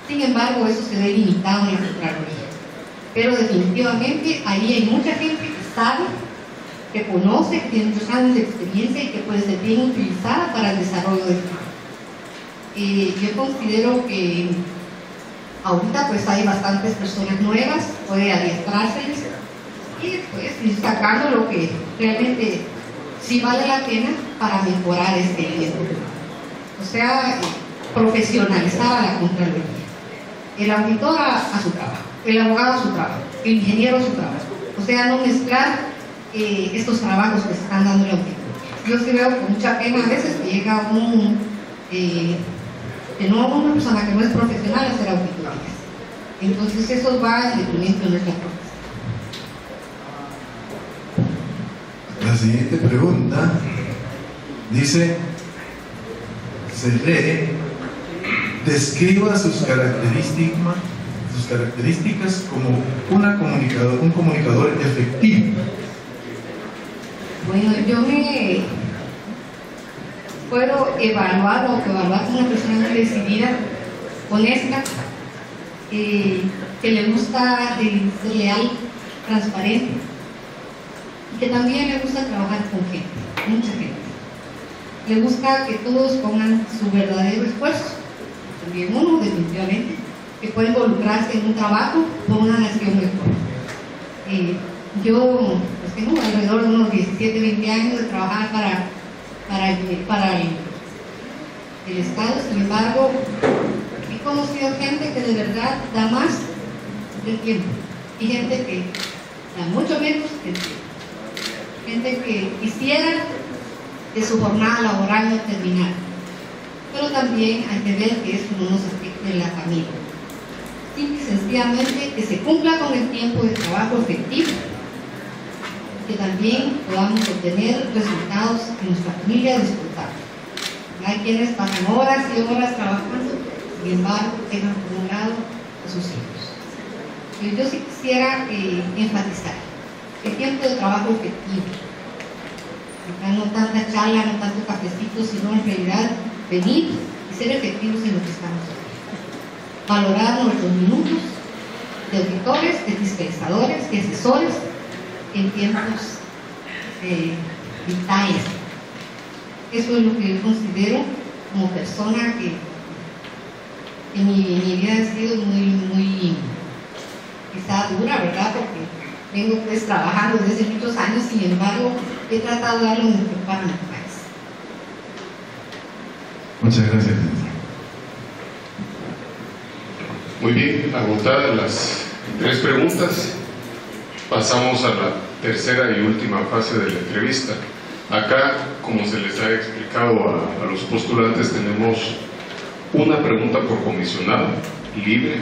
Sin embargo, eso se ve limitado en la Contraloría. Pero definitivamente ahí hay mucha gente que sabe, que conoce, que tiene muchos años de experiencia y que puede ser bien utilizada para el desarrollo del trabajo. Yo considero que ahorita pues hay bastantes personas nuevas, puede adiestrárseles y después ir sacando lo que realmente sí vale la pena para mejorar este tiempo. O sea, profesionalizar a la Contraloría. El auditor a su trabajo, el abogado a su trabajo, el ingeniero a su trabajo. O sea, no mezclar estos trabajos que se están dando en la auditoría. Yo sí veo con mucha pena a veces que llega una persona que no es profesional a hacer auditorías. Entonces eso va en detrimento de nuestra profesión. La siguiente pregunta dice, se lee: describa sus características como un comunicador efectivo. Bueno, yo me puedo evaluar como una persona muy decidida, honesta, que le gusta ser leal, transparente, y que también le gusta trabajar con gente, mucha gente. Le gusta que todos pongan su verdadero esfuerzo, también uno definitivamente, que pueda involucrarse en un trabajo por una nación mejor. Yo pues tengo alrededor de unos 17, 20 años de trabajar para el Estado, sin embargo, he conocido gente que de verdad da más del tiempo y gente que da mucho menos del tiempo. Gente que quisiera que su jornada laboral no terminara, pero también hay que ver que eso no nos afecte en la familia. Simple y sencillamente que se cumpla con el tiempo de trabajo efectivo, que también podamos obtener resultados que nuestra familia disfrutar. Hay quienes pasan horas y horas trabajando, sin embargo tengan por un lado a sus hijos. Yo sí quisiera enfatizar el tiempo de trabajo efectivo. Acá no tanta charla, no tanto cafecito, sino en realidad venir y ser efectivos en lo que estamos haciendo. Valorar nuestros minutos de auditores, de fiscalizadores, de asesores en tiempos vitales. Eso es lo que yo considero como persona que en mi vida ha sido muy quizá dura, ¿verdad? Porque vengo pues trabajando desde hace muchos años, sin embargo he tratado de dar lo mejor para mi país. Muchas gracias. Muy bien, agotadas las 3 preguntas, pasamos a la tercera y última fase de la entrevista. Acá, como se les ha explicado a los postulantes, tenemos una pregunta por comisionado, libre.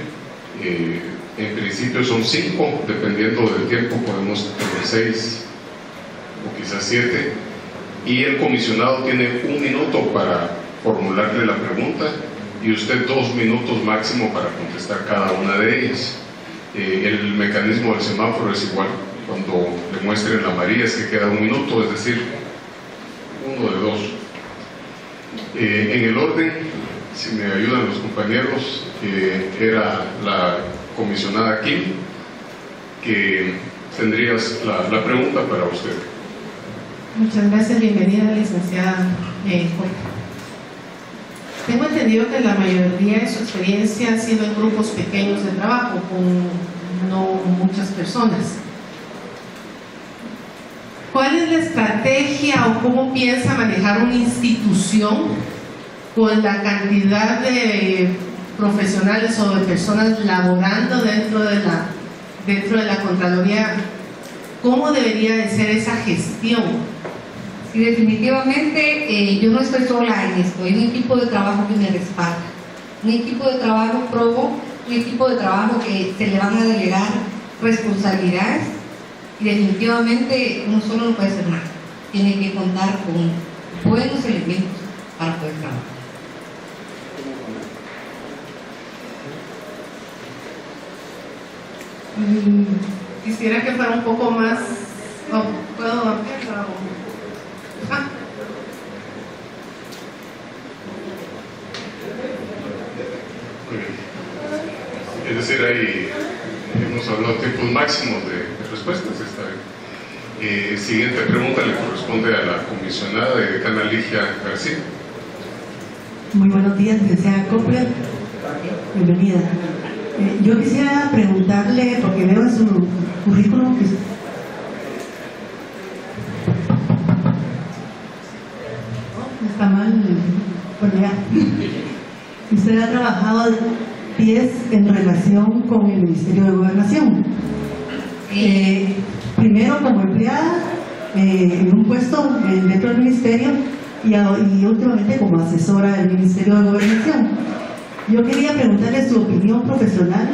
En principio son 5, dependiendo del tiempo podemos tener 6 o quizás 7. Y el comisionado tiene 1 minuto para formularle la pregunta y usted 2 minutos máximo para contestar cada una de ellas. El mecanismo del semáforo es igual. Cuando le muestren la amarilla es que queda 1 minuto, es decir, 1 de 2. En el orden, si me ayudan los compañeros, era la comisionada Kim, que tendrías la pregunta para usted. Muchas gracias, bienvenida licenciada. Tengo entendido que la mayoría de su experiencia ha sido en grupos pequeños de trabajo, con no muchas personas. ¿Cuál es la estrategia o cómo piensa manejar una institución con la cantidad de profesionales o de personas laborando dentro de la Contraloría? ¿Cómo debería de ser esa gestión? Sí, definitivamente yo no estoy sola en esto, hay un equipo de trabajo que me respalda, un equipo de trabajo probo, un equipo de trabajo que se le van a delegar responsabilidades y definitivamente uno solo no puede hacer nada, tiene que contar con buenos elementos para poder trabajar. Quisiera que fuera un poco más. ¿No puedo ampliarla? Es decir, ahí hemos hablado de tiempos máximos de respuestas. Siguiente pregunta le corresponde a la comisionada de Decana Ligia García. Muy buenos días, licenciada Copler. Bienvenida. Yo quisiera preguntarle, porque veo en su currículum que está mal, bueno ya. Usted ha trabajado 10 en relación con el Ministerio de Gobernación. Primero como empleada en un puesto dentro del Ministerio y últimamente como asesora del Ministerio de Gobernación. Yo quería preguntarle su opinión profesional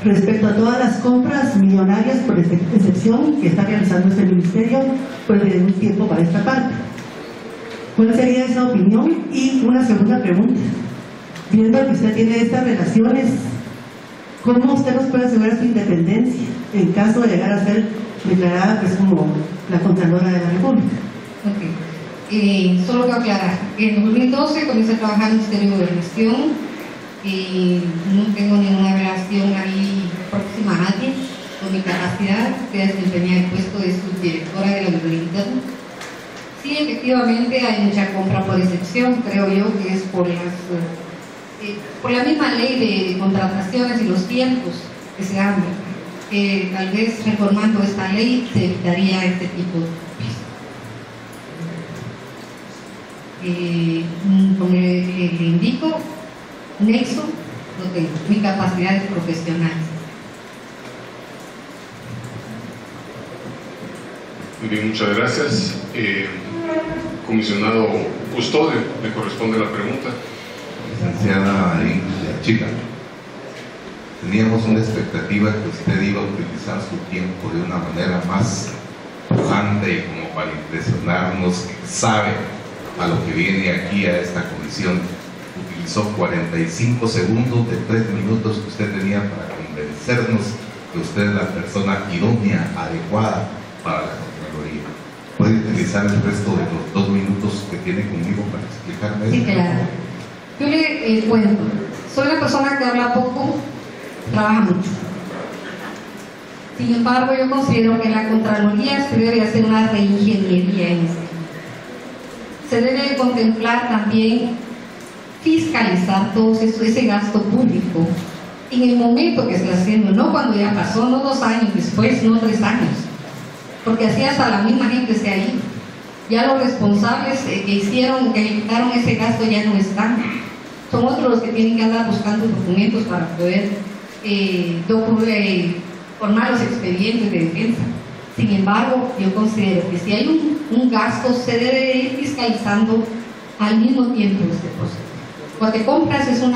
respecto a todas las compras millonarias por excepción que está realizando este ministerio pues desde un tiempo para esta parte. ¿Cuál sería esa opinión? Y una segunda pregunta. Viendo que usted tiene estas relaciones, ¿cómo usted nos puede asegurar su independencia en caso de llegar a ser declarada pues como la Contralora de la República? Solo quiero aclarar, en 2012 comencé a trabajar en el Ministerio de Gobernación. No tengo ninguna relación ahí próxima a nadie con mi capacidad de desempeñar el puesto de subdirectora de la Biblioteca Interna. Sí, efectivamente hay mucha compra por excepción, creo yo que es por la misma ley de contrataciones y los tiempos que se dan. Tal vez reformando esta ley se evitaría este tipo de como le indico, nexo no tengo, mis capacidades profesionales. Muy bien, muchas gracias. Comisionado Custodio, le corresponde la pregunta. Licenciada Chica, teníamos una expectativa que usted iba a utilizar su tiempo de una manera más pujante y como para impresionarnos, que sabe a lo que viene aquí a esta comisión. Utilizó 45 segundos de 3 minutos que usted tenía para convencernos que usted es la persona idónea, adecuada para la Contraloría. ¿Puede utilizar el resto de los 2 minutos que tiene conmigo para explicarme Sí, esto? claro. Yo le cuento, soy una persona que habla poco, trabaja mucho. Sin embargo, yo considero que la Contraloría se debe hacer una reingeniería en esto. Se debe contemplar también fiscalizar todo ese gasto público en el momento que está haciendo, no cuando ya pasó, no 2 años después, no 3 años, porque así hasta la misma gente se ha ido. Ya los responsables que ejecutaron ese gasto ya no están, son otros los que tienen que andar buscando documentos para poder formar los expedientes de defensa. Sin embargo, yo considero que si hay un gasto, se debe ir fiscalizando al mismo tiempo este proceso. Cuando te compras es un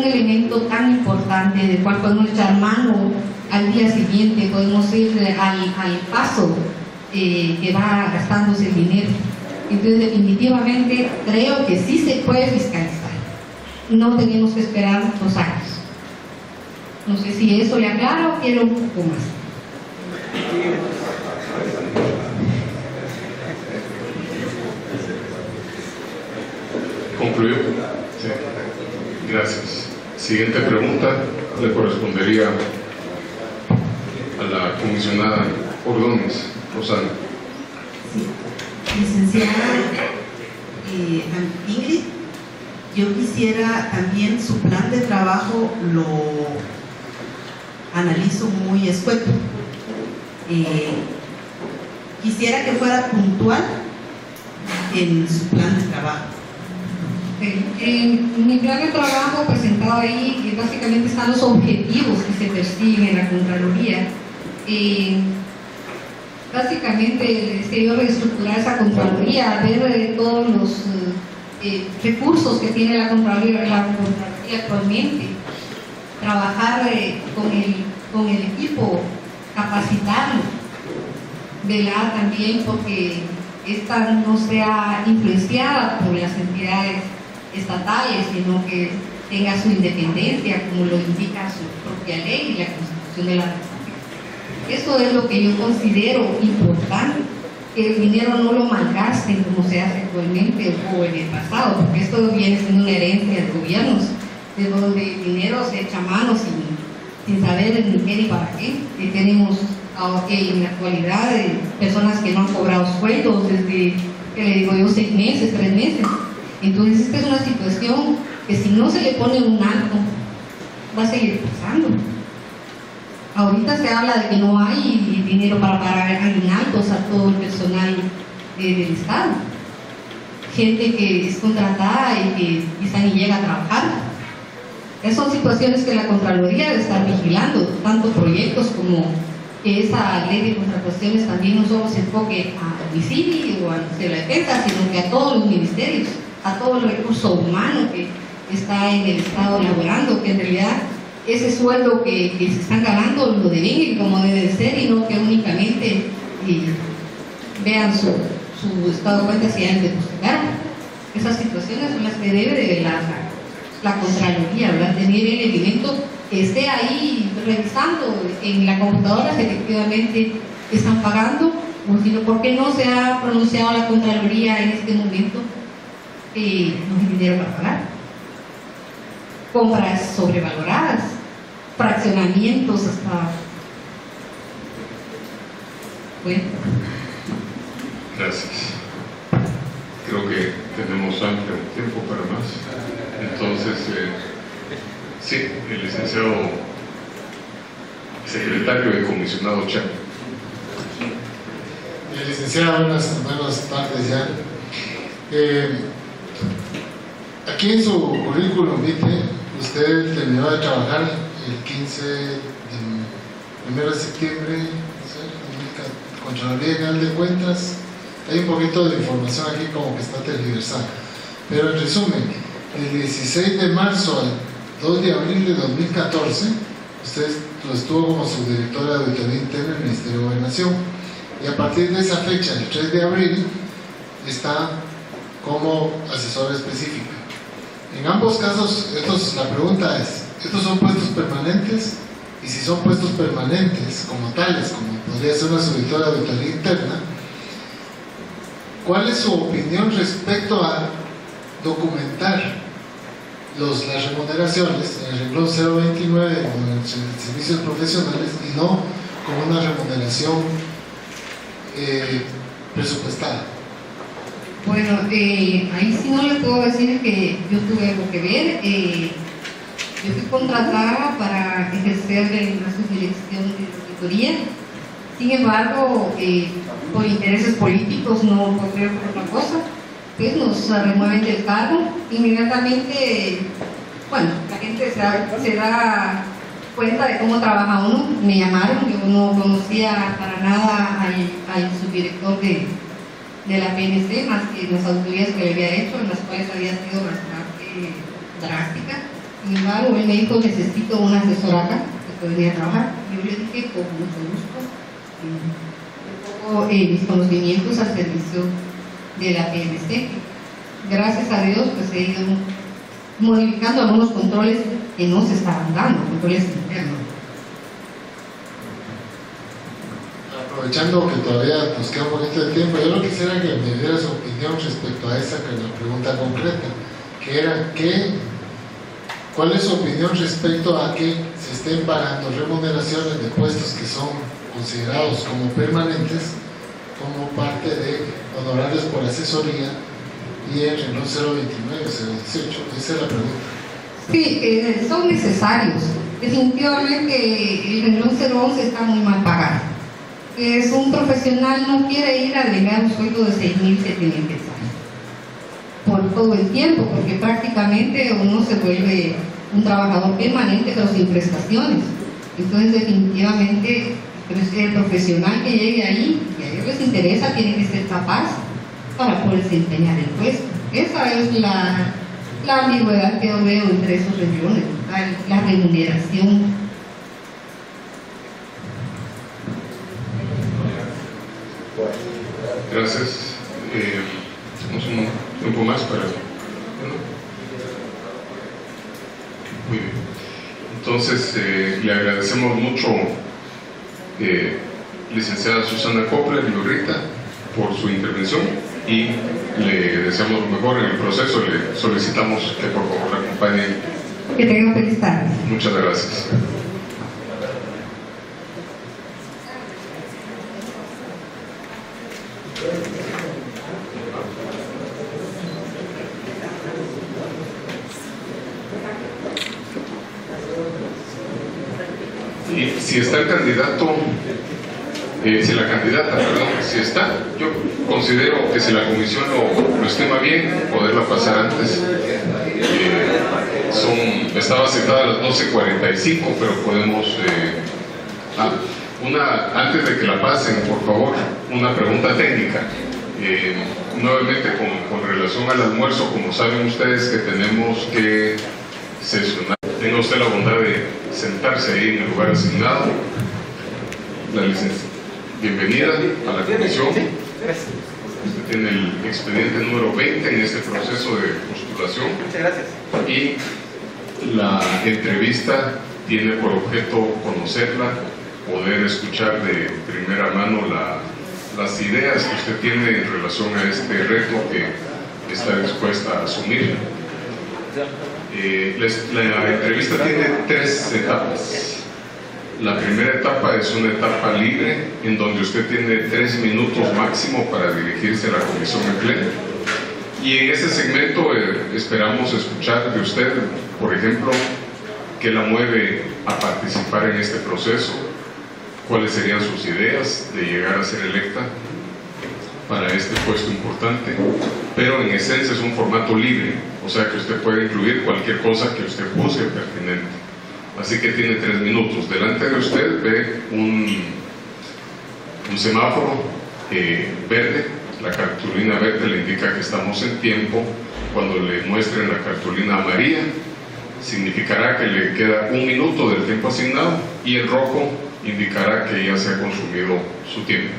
elemento tan importante del cual podemos echar mano al día siguiente, podemos ir al paso que va gastándose el dinero. Entonces definitivamente creo que sí se puede fiscalizar. no tenemos que esperar 2 años. No sé si eso le aclara o quiero un poco más. ¿Concluyó? Sí. Gracias. Siguiente pregunta le correspondería a la comisionada Ordóñez, Rosana. Licenciada Ingrid, yo quisiera también su plan de trabajo lo analizo muy escueto. Quisiera que fuera puntual en su plan de trabajo. En mi plan de trabajo presentado ahí básicamente están los objetivos que se persiguen en la Contraloría. Básicamente les quiero reestructurar esa Contraloría, ver todos los recursos que tiene la Contraloría actualmente, trabajar con el equipo, capacitarlo, velar también porque esta no sea influenciada por las entidades estatales, sino que tenga su independencia, como lo indica su propia ley y la Constitución de la República. Eso es lo que yo considero importante, que el dinero no lo malgasten como se hace actualmente o en el pasado, porque esto viene siendo una herencia de gobiernos, de donde el dinero se echa a mano sin saber ni qué ni para qué. Tenemos en la actualidad personas que no han cobrado sueldos desde, que le digo yo, 6 meses, 3 meses. Entonces esta es una situación que si no se le pone un alto, va a seguir pasando. Ahorita se habla de que no hay dinero para pagar aguinaldos a todo el personal del Estado. Gente que es contratada y que quizá ni llega a trabajar. Esas son situaciones que la Contraloría debe estar vigilando, tanto proyectos como que esa ley de contrataciones también no solo se enfoque a homicidio o a la defensa, sino que a todos los ministerios, a todo el recurso humano que está en el Estado laborando, que en realidad ese sueldo que se están ganando lo deben ir como debe de ser y no que únicamente vean su estado de cuenta si han depositado. Esas situaciones son las que debe de velar la Contraloría, ¿verdad? Tener el elemento que esté ahí revisando en la computadora si efectivamente están pagando, o sino por qué no se ha pronunciado la Contraloría en este momento no hay dinero para pagar. Compras sobrevaloradas, fraccionamientos hasta... Bueno. Gracias. Creo que tenemos amplio tiempo para más. Entonces, sí, el licenciado secretario y comisionado Chávez. Licenciado, buenas tardes ya. Aquí en su currículum vitae, usted terminó de trabajar el 1 de septiembre, ¿sí? Contraloría General de Cuentas. Hay un poquito de información aquí como que está tergiversada. Pero en resumen, el 16 de marzo al 2 de abril de 2014, usted estuvo como subdirectora de Auditoría Interna en el Ministerio de Gobernación. Y a partir de esa fecha, el 3 de abril, está como asesora específica. En ambos casos, la pregunta es, ¿estos son puestos permanentes? Y si son puestos permanentes, como tales, como podría ser una subdirectora de Auditoría Interna, ¿cuál es su opinión respecto a documentar las remuneraciones en el renglón 029 con los servicios profesionales y no con una remuneración presupuestada? Bueno, ahí sí no le puedo decir que yo tuve algo que ver. Yo fui contratada para ejercer la subdirección de auditoría. Sin embargo, por intereses políticos, no por otra cosa, pues nos remueven del cargo. Inmediatamente, bueno, la gente se da cuenta de cómo trabaja uno. Me llamaron, yo no conocía para nada al subdirector de la PNC, más que las auditorías que le había hecho, en las cuales había sido bastante drástica. Sin embargo, él me dijo, necesito una asesora acá que podría trabajar. Yo le dije, con mucho gusto, pongo mis conocimientos al servicio de la PNC. Gracias a Dios, pues he ido modificando algunos controles que no se estaban dando, controles internos. Aprovechando que todavía nos queda un poquito de tiempo, yo no quisiera que me diera su opinión respecto a esa pregunta concreta, que era ¿cuál es su opinión respecto a que se estén pagando remuneraciones de puestos que son considerados como permanentes como parte de honorarios por asesoría y el renglón 029 o 018? Esa es la pregunta. Sí, son necesarios. Definitivamente el renglón 011 está muy mal pagado. Un profesional no quiere ir a delegar un sueldo de 6.000, 7.000 quetzales por todo el tiempo, porque prácticamente uno se vuelve un trabajador permanente pero sin prestaciones. Entonces definitivamente el profesional que llegue ahí, y a ellos les interesa, tiene que ser capaz para poder desempeñar el puesto. Esa es la ambigüedad que yo veo entre esos renglones, la remuneración. Gracias. Tenemos un tiempo más para... Muy bien. Entonces, le agradecemos mucho, licenciada Susana Copler y Urrita, por su intervención y le deseamos lo mejor en el proceso. Le solicitamos que por favor la acompañen. Que tengan feliz tarde. Muchas gracias. Y si está el candidato, si la candidata, perdón, si está, yo considero que si la comisión lo estima bien, poderla pasar antes. Estaba citada a las 12:45, pero podemos... antes de que la pasen, por favor, una pregunta técnica. Nuevamente, con relación al almuerzo, como saben ustedes que tenemos que sesionar. Tenga usted la bondad de sentarse ahí en el lugar asignado. La licencia. Bienvenida a la comisión. Usted tiene el expediente número 20 en este proceso de postulación. Muchas gracias. Y la entrevista tiene por objeto conocerla, poder escuchar de primera mano las ideas que usted tiene en relación a este reto que está dispuesta a asumir. La entrevista tiene 3 etapas. La primera etapa es una etapa libre en donde usted tiene 3 minutos máximo para dirigirse a la comisión en pleno. Y en ese segmento esperamos escuchar de usted, por ejemplo, qué la mueve a participar en este proceso, cuáles serían sus ideas de llegar a ser electa para este puesto importante, pero en esencia es un formato libre, o sea que usted puede incluir cualquier cosa que usted juzgue pertinente. Así que tiene 3 minutos. Delante de usted ve un semáforo verde. La cartulina verde le indica que estamos en tiempo. Cuando le muestren la cartulina amarilla, significará que le queda 1 minuto del tiempo asignado, y el rojo indicará que ya se ha consumido su tiempo.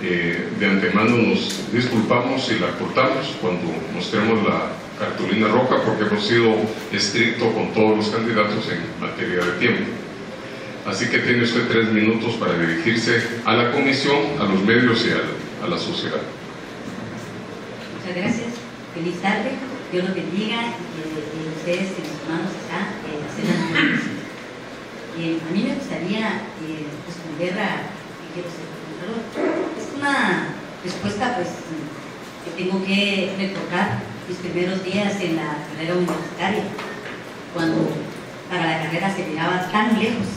De antemano nos disculpamos si la cortamos cuando mostremos la cartulina roja, porque hemos sido estrictos con todos los candidatos en materia de tiempo. Así que tiene usted 3 minutos para dirigirse a la comisión, a los medios y a la sociedad. Muchas gracias. Feliz tarde. Dios los bendiga y ustedes, mis hermanos acá, hacer las preguntas. A mí me gustaría responder a qué quiero ser contralor. Es una respuesta pues que tengo que retocar mis primeros días en la carrera universitaria, cuando para la carrera se miraba tan lejos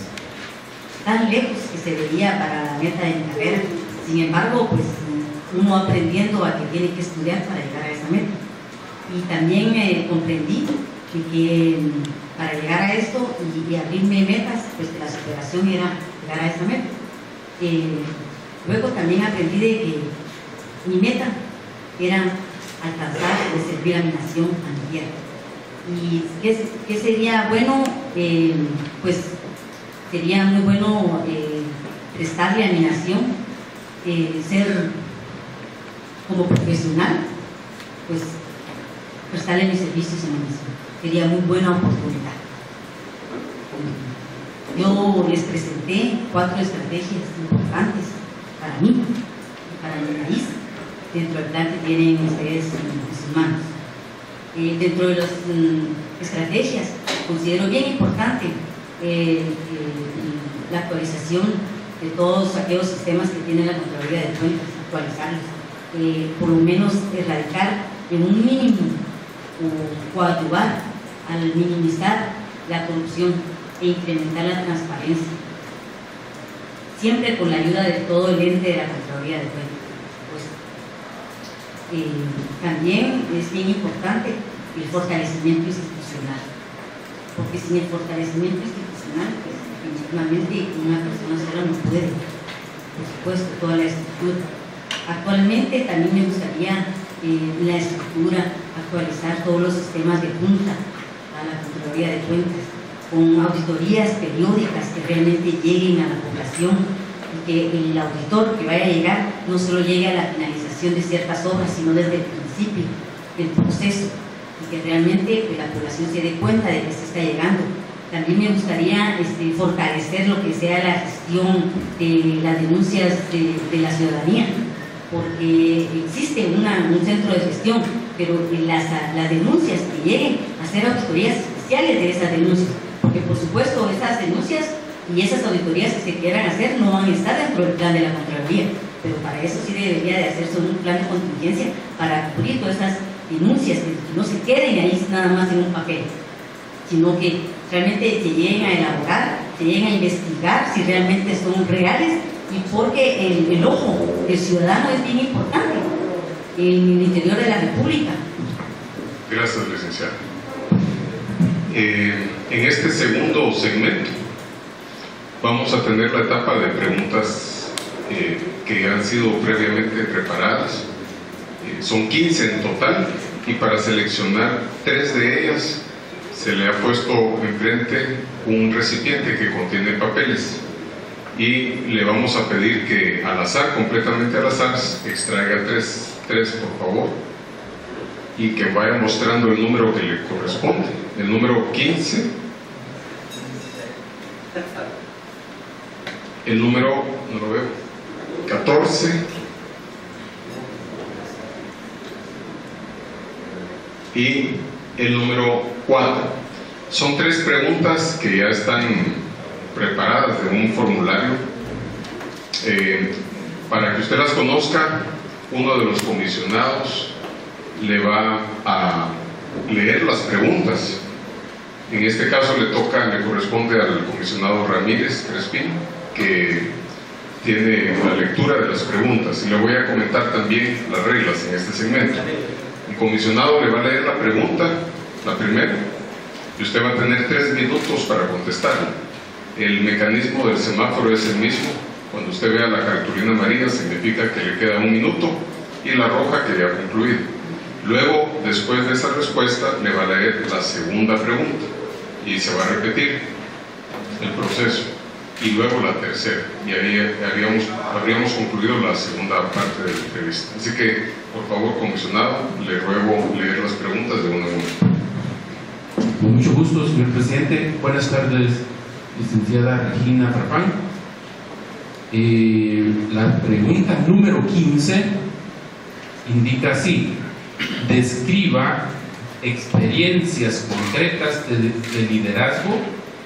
que se veía para la meta de mi carrera. Sin embargo, pues uno aprendiendo a que tiene que estudiar para llegar a esa meta. Y también comprendí que para llegar a esto y abrirme metas, pues que la superación era llegar a esa meta. Luego también aprendí de que mi meta era alcanzar de servir a mi nación, a mi tierra. ¿Y qué sería bueno? Pues sería muy bueno prestarle a mi nación, ser como profesional, pues prestarle mis servicios en la misma. Sería muy buena oportunidad. Yo les presenté 4 estrategias importantes para mí y para mi país dentro del plan que tienen ustedes en sus manos. Dentro de las estrategias considero bien importante la actualización de todos aquellos sistemas que tiene la Contraloría de Cuentas, actualizarlos, por lo menos erradicar en un mínimo o coadyuvar al minimizar la corrupción e incrementar la transparencia, siempre con la ayuda de todo el ente de la Contraloría de Cuentas. También es bien importante el fortalecimiento institucional, porque sin el fortalecimiento institucional, pues definitivamente una persona sola no puede, por supuesto, toda la estructura. Actualmente también me gustaría la estructura, actualizar todos los sistemas de junta a la Contraloría de Cuentas, con auditorías periódicas que realmente lleguen a la población y que el auditor que vaya a llegar no solo llegue a la finalización de ciertas obras, sino desde el principio del proceso, y que realmente pues, la población se dé cuenta de que se está llegando. También me gustaría fortalecer lo que sea la gestión de las denuncias de la ciudadanía, porque existe un centro de gestión, pero las denuncias que lleguen a hacer auditorías especiales de esas denuncias, porque por supuesto esas denuncias y esas auditorías que se quieran hacer no van a estar dentro del plan de la Contraloría, pero para eso sí debería de hacerse un plan de contingencia para cubrir todas esas denuncias, que no se queden ahí nada más en un papel, sino que realmente se lleguen a elaborar, se lleguen a investigar si realmente son reales, y porque el ojo del ciudadano es bien importante en el interior de la República. Gracias, licenciada. En este segundo segmento vamos a tener la etapa de preguntas que han sido previamente preparadas. Son 15 en total, y para seleccionar 3 de ellas se le ha puesto enfrente un recipiente que contiene papeles, y le vamos a pedir que al azar, completamente al azar, extraiga 3 por favor, y que vaya mostrando el número que le corresponde. El número 15, el número, no lo veo, 14, y el número 4. Son 3 preguntas que ya están preparadas de un formulario. Para que usted las conozca, uno de los comisionados le va a leer las preguntas. En este caso le corresponde al comisionado Ramírez Crespín, que tiene la lectura de las preguntas, y le voy a comentar también las reglas en este segmento. El comisionado le va a leer la pregunta, la primera, y usted va a tener 3 minutos para contestarla. El mecanismo del semáforo es el mismo. Cuando usted vea la cartulina amarilla, significa que le queda 1 minuto, y la roja que ya ha concluido. Luego, después de esa respuesta, le va a leer la segunda pregunta y se va a repetir el proceso, y luego la tercera, y ahí habríamos concluido la segunda parte de la entrevista. Así que, por favor, comisionado, le ruego leer las preguntas de uno en uno. Con mucho gusto, señor presidente. Buenas tardes, licenciada Regina Farfán. La pregunta número 15 indica así: describa experiencias concretas de liderazgo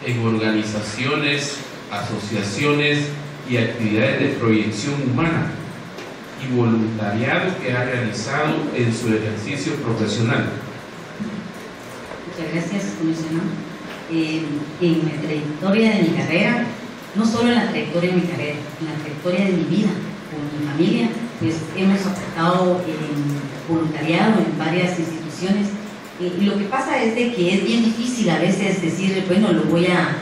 en organizaciones, asociaciones y actividades de proyección humana y voluntariado que ha realizado en su ejercicio profesional. Muchas gracias, comisionado. En la trayectoria de mi carrera, no solo en la trayectoria de mi carrera, en la trayectoria de mi vida con mi familia, pues hemos aportado voluntariado en varias instituciones, y lo que pasa es de que es bien difícil a veces decir, bueno, voy a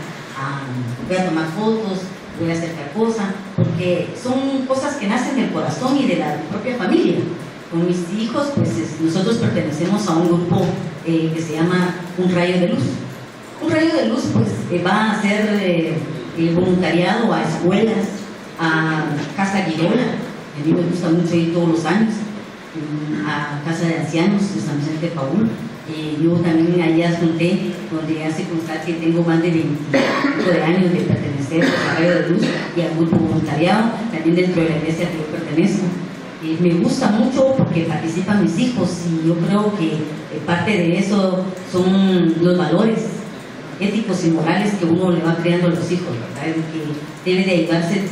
tomar fotos, voy a hacer tal cosa, porque son cosas que nacen del corazón y de la propia familia. Con mis hijos, pues nosotros pertenecemos a un grupo que se llama Un Rayo de Luz. Un Rayo de Luz pues va a hacer voluntariado a escuelas, a Casa Guirola, a mí me gusta mucho ir todos los años, a Casa de Ancianos de San Vicente de Paúl, Yo también ahí adjunté, donde hace constar que tengo más de 25 de años de pertenecer a Radio de Luz y al grupo voluntariado, también dentro de la iglesia que yo pertenezco. Me gusta mucho porque participan mis hijos y yo creo que parte de eso son los valores éticos y morales que uno le va creando a los hijos, ¿verdad? Que debe de ayudarse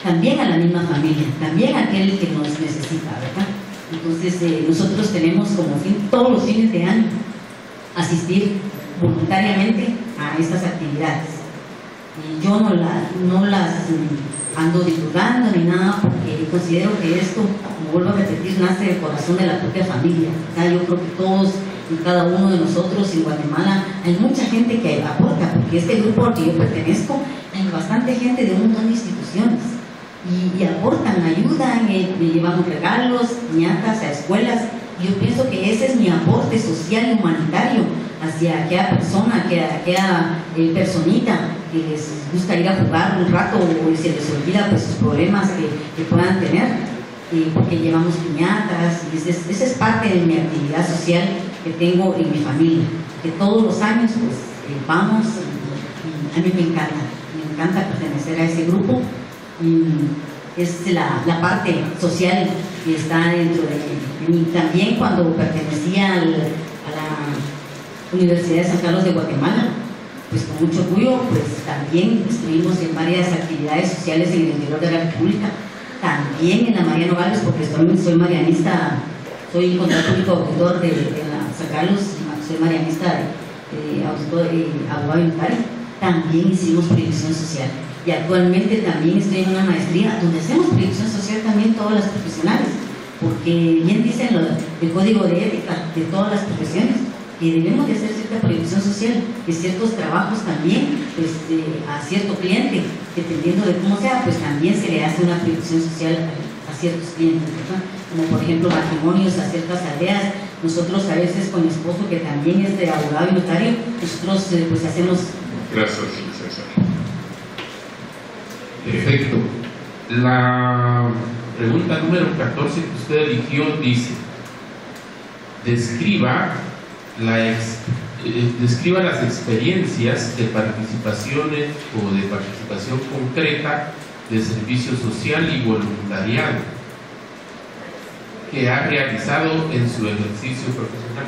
también a la misma familia, también a aquel que nos necesita, ¿verdad? Entonces nosotros tenemos como fin todos los fines de año asistir voluntariamente a estas actividades. Y yo no las ando divulgando ni nada porque considero que esto, como vuelvo a repetir, nace del corazón de la propia familia, ¿verdad? Yo creo que todos y cada uno de nosotros en Guatemala hay mucha gente que aporta, porque este grupo al que yo pertenezco hay bastante gente de un montón de instituciones y aportan, ayudan, llevamos regalos, piñatas a escuelas. Yo pienso que ese es mi aporte social y humanitario hacia aquella persona, aquella personita que les gusta ir a jugar un rato o se les olvida pues sus problemas que puedan tener, porque llevamos piñatas y esa es parte de mi actividad social que tengo en mi familia, que todos los años pues vamos y a mí me encanta pertenecer a ese grupo. Es la parte social que está dentro de mí. También cuando pertenecía a la Universidad de San Carlos de Guatemala, pues con mucho orgullo, pues también estuvimos en varias actividades sociales en el interior de la República, también en la Mariano Gálvez, porque soy marianista, soy contador público auditor de la San Carlos, soy marianista abogado unitario, también hicimos proyección social. Y actualmente también estoy en una maestría donde hacemos proyección social también todas las profesionales, porque bien dicen el código de ética de todas las profesiones que debemos de hacer cierta proyección social, que ciertos trabajos también, pues a cierto cliente, dependiendo de cómo sea, pues también se le hace una proyección social a ciertos clientes, ¿verdad? Como por ejemplo matrimonios a ciertas aldeas. Nosotros a veces con mi esposo, que también es de abogado y notario, nosotros pues hacemos... Gracias, licenciada. Perfecto. La pregunta número 14 que usted eligió dice: describa las experiencias de participaciones o de participación concreta de servicio social y voluntariado que ha realizado en su ejercicio profesional.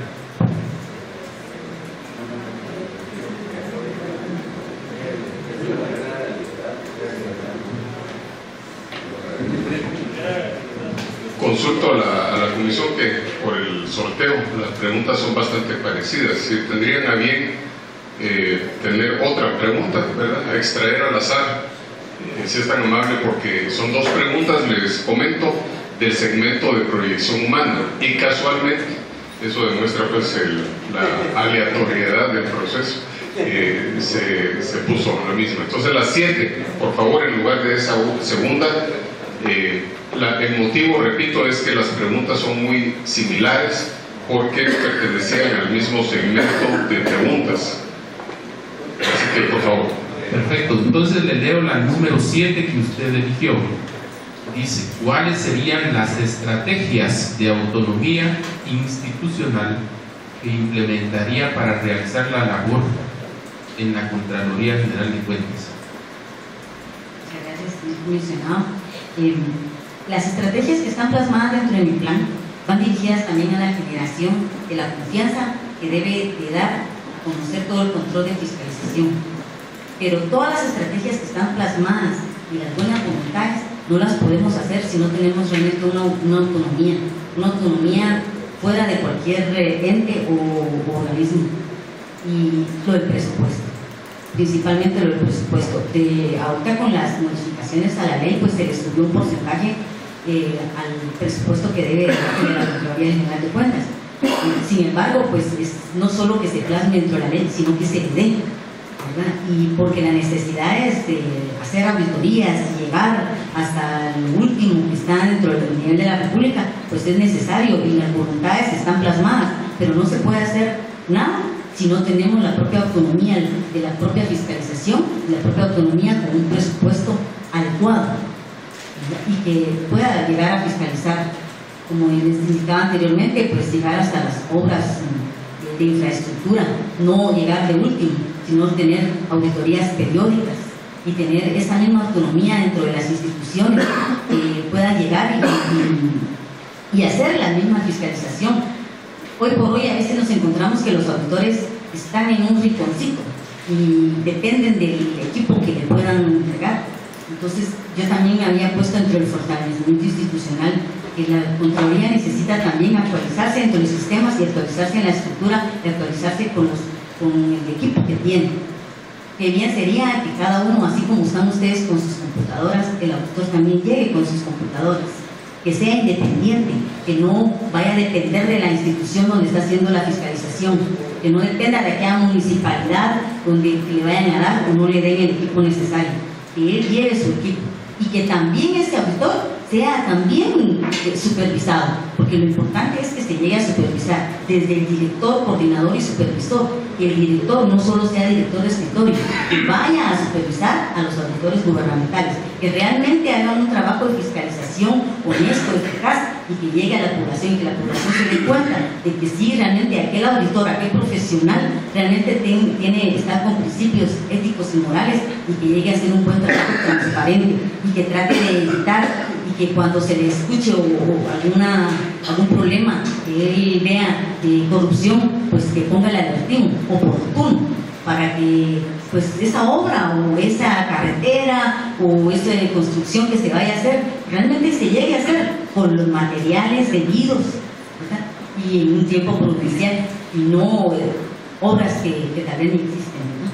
Consulto a la comisión que por el sorteo las preguntas son bastante parecidas. Si tendrían a bien tener otra pregunta, ¿verdad? A extraer al azar, si es tan amable, porque son dos preguntas, les comento, del segmento de proyección humana, y casualmente eso demuestra pues la aleatoriedad del proceso. Se puso la misma. Entonces las 7, por favor, en lugar de esa segunda. El motivo, repito, es que las preguntas son muy similares porque pertenecían al mismo segmento de preguntas. Así que, por favor. Perfecto. Entonces le leo la número 7 que usted eligió. Dice: ¿cuáles serían las estrategias de autonomía institucional que implementaría para realizar la labor en la Contraloría General de Cuentas? Muchas gracias, mencionado. Las estrategias que están plasmadas dentro de mi plan van dirigidas también a la generación de la confianza que debe de dar a conocer todo el control de fiscalización. Pero todas las estrategias que están plasmadas y las buenas voluntades no las podemos hacer si no tenemos realmente una autonomía fuera de cualquier ente o organismo. Y lo del presupuesto, principalmente lo del presupuesto. Ahorita con las modificaciones a la ley, pues se le subió un porcentaje al presupuesto que debe dar la Contraloría General de Cuentas. Sin embargo, pues no solo que se plasme dentro de la ley, sino que se le dé, ¿verdad? Y porque la necesidad es de hacer auditorías y llegar hasta el último que está dentro del nivel de la República, pues es necesario y las voluntades están plasmadas, pero no se puede hacer nada si no tenemos la propia autonomía de la propia fiscalización, la propia autonomía con un presupuesto adecuado, ¿verdad? Y que pueda llegar a fiscalizar, como les indicaba anteriormente, pues llegar hasta las obras infraestructura, no llegar de último, sino tener auditorías periódicas y tener esa misma autonomía dentro de las instituciones que puedan llegar y hacer la misma fiscalización. Hoy por hoy a veces nos encontramos que los auditores están en un rinconcito y dependen del equipo que le puedan entregar. Entonces yo también había puesto entre el fortalecimiento institucional que la Contraloría necesita también actualizarse entre los sistemas y actualizarse en la estructura y actualizarse con el equipo que tiene. Que bien sería que cada uno, así como están ustedes con sus computadoras, el auditor también llegue con sus computadoras, que sea independiente, que no vaya a depender de la institución donde está haciendo la fiscalización, que no dependa de aquella municipalidad donde le vayan a dar o no le den el equipo necesario, que él lleve su equipo y que también este auditor sea también supervisado, porque lo importante es que se llegue a supervisar desde el director, coordinador y supervisor, que el director no solo sea director de escritorio, que vaya a supervisar a los auditores gubernamentales, que realmente hagan un trabajo de fiscalización honesto, eficaz y que llegue a la población, que la población se dé cuenta de que sí, realmente aquel auditor, aquel profesional realmente está con principios éticos y morales y que llegue a hacer un buen trabajo transparente y que trate de evitar y que cuando se le escuche o algún problema que él vea de corrupción, pues que ponga el advertido oportuno para que pues esa obra o esa carretera o esa construcción que se vaya a hacer realmente se llegue a hacer con los materiales debidos, ¿verdad? Y en un tiempo prudencial y no obras que tal vez no existen, ¿no?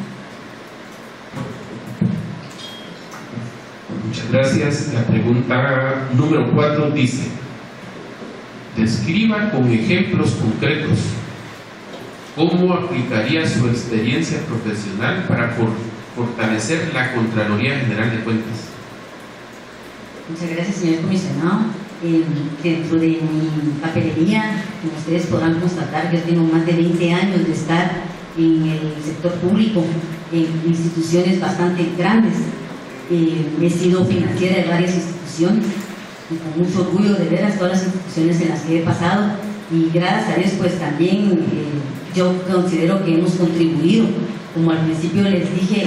Muchas gracias. La pregunta número 4 dice: describa con ejemplos concretos cómo aplicaría su experiencia profesional para fortalecer la Contraloría General de Cuentas. Muchas gracias, señor comisionado. Dentro de mi papelería, como ustedes podrán constatar, yo tengo más de 20 años de estar en el sector público, en instituciones bastante grandes. He sido financiera de varias instituciones y con mucho orgullo de veras todas las instituciones en las que he pasado, y gracias a Dios pues también yo considero que hemos contribuido. Como al principio les dije,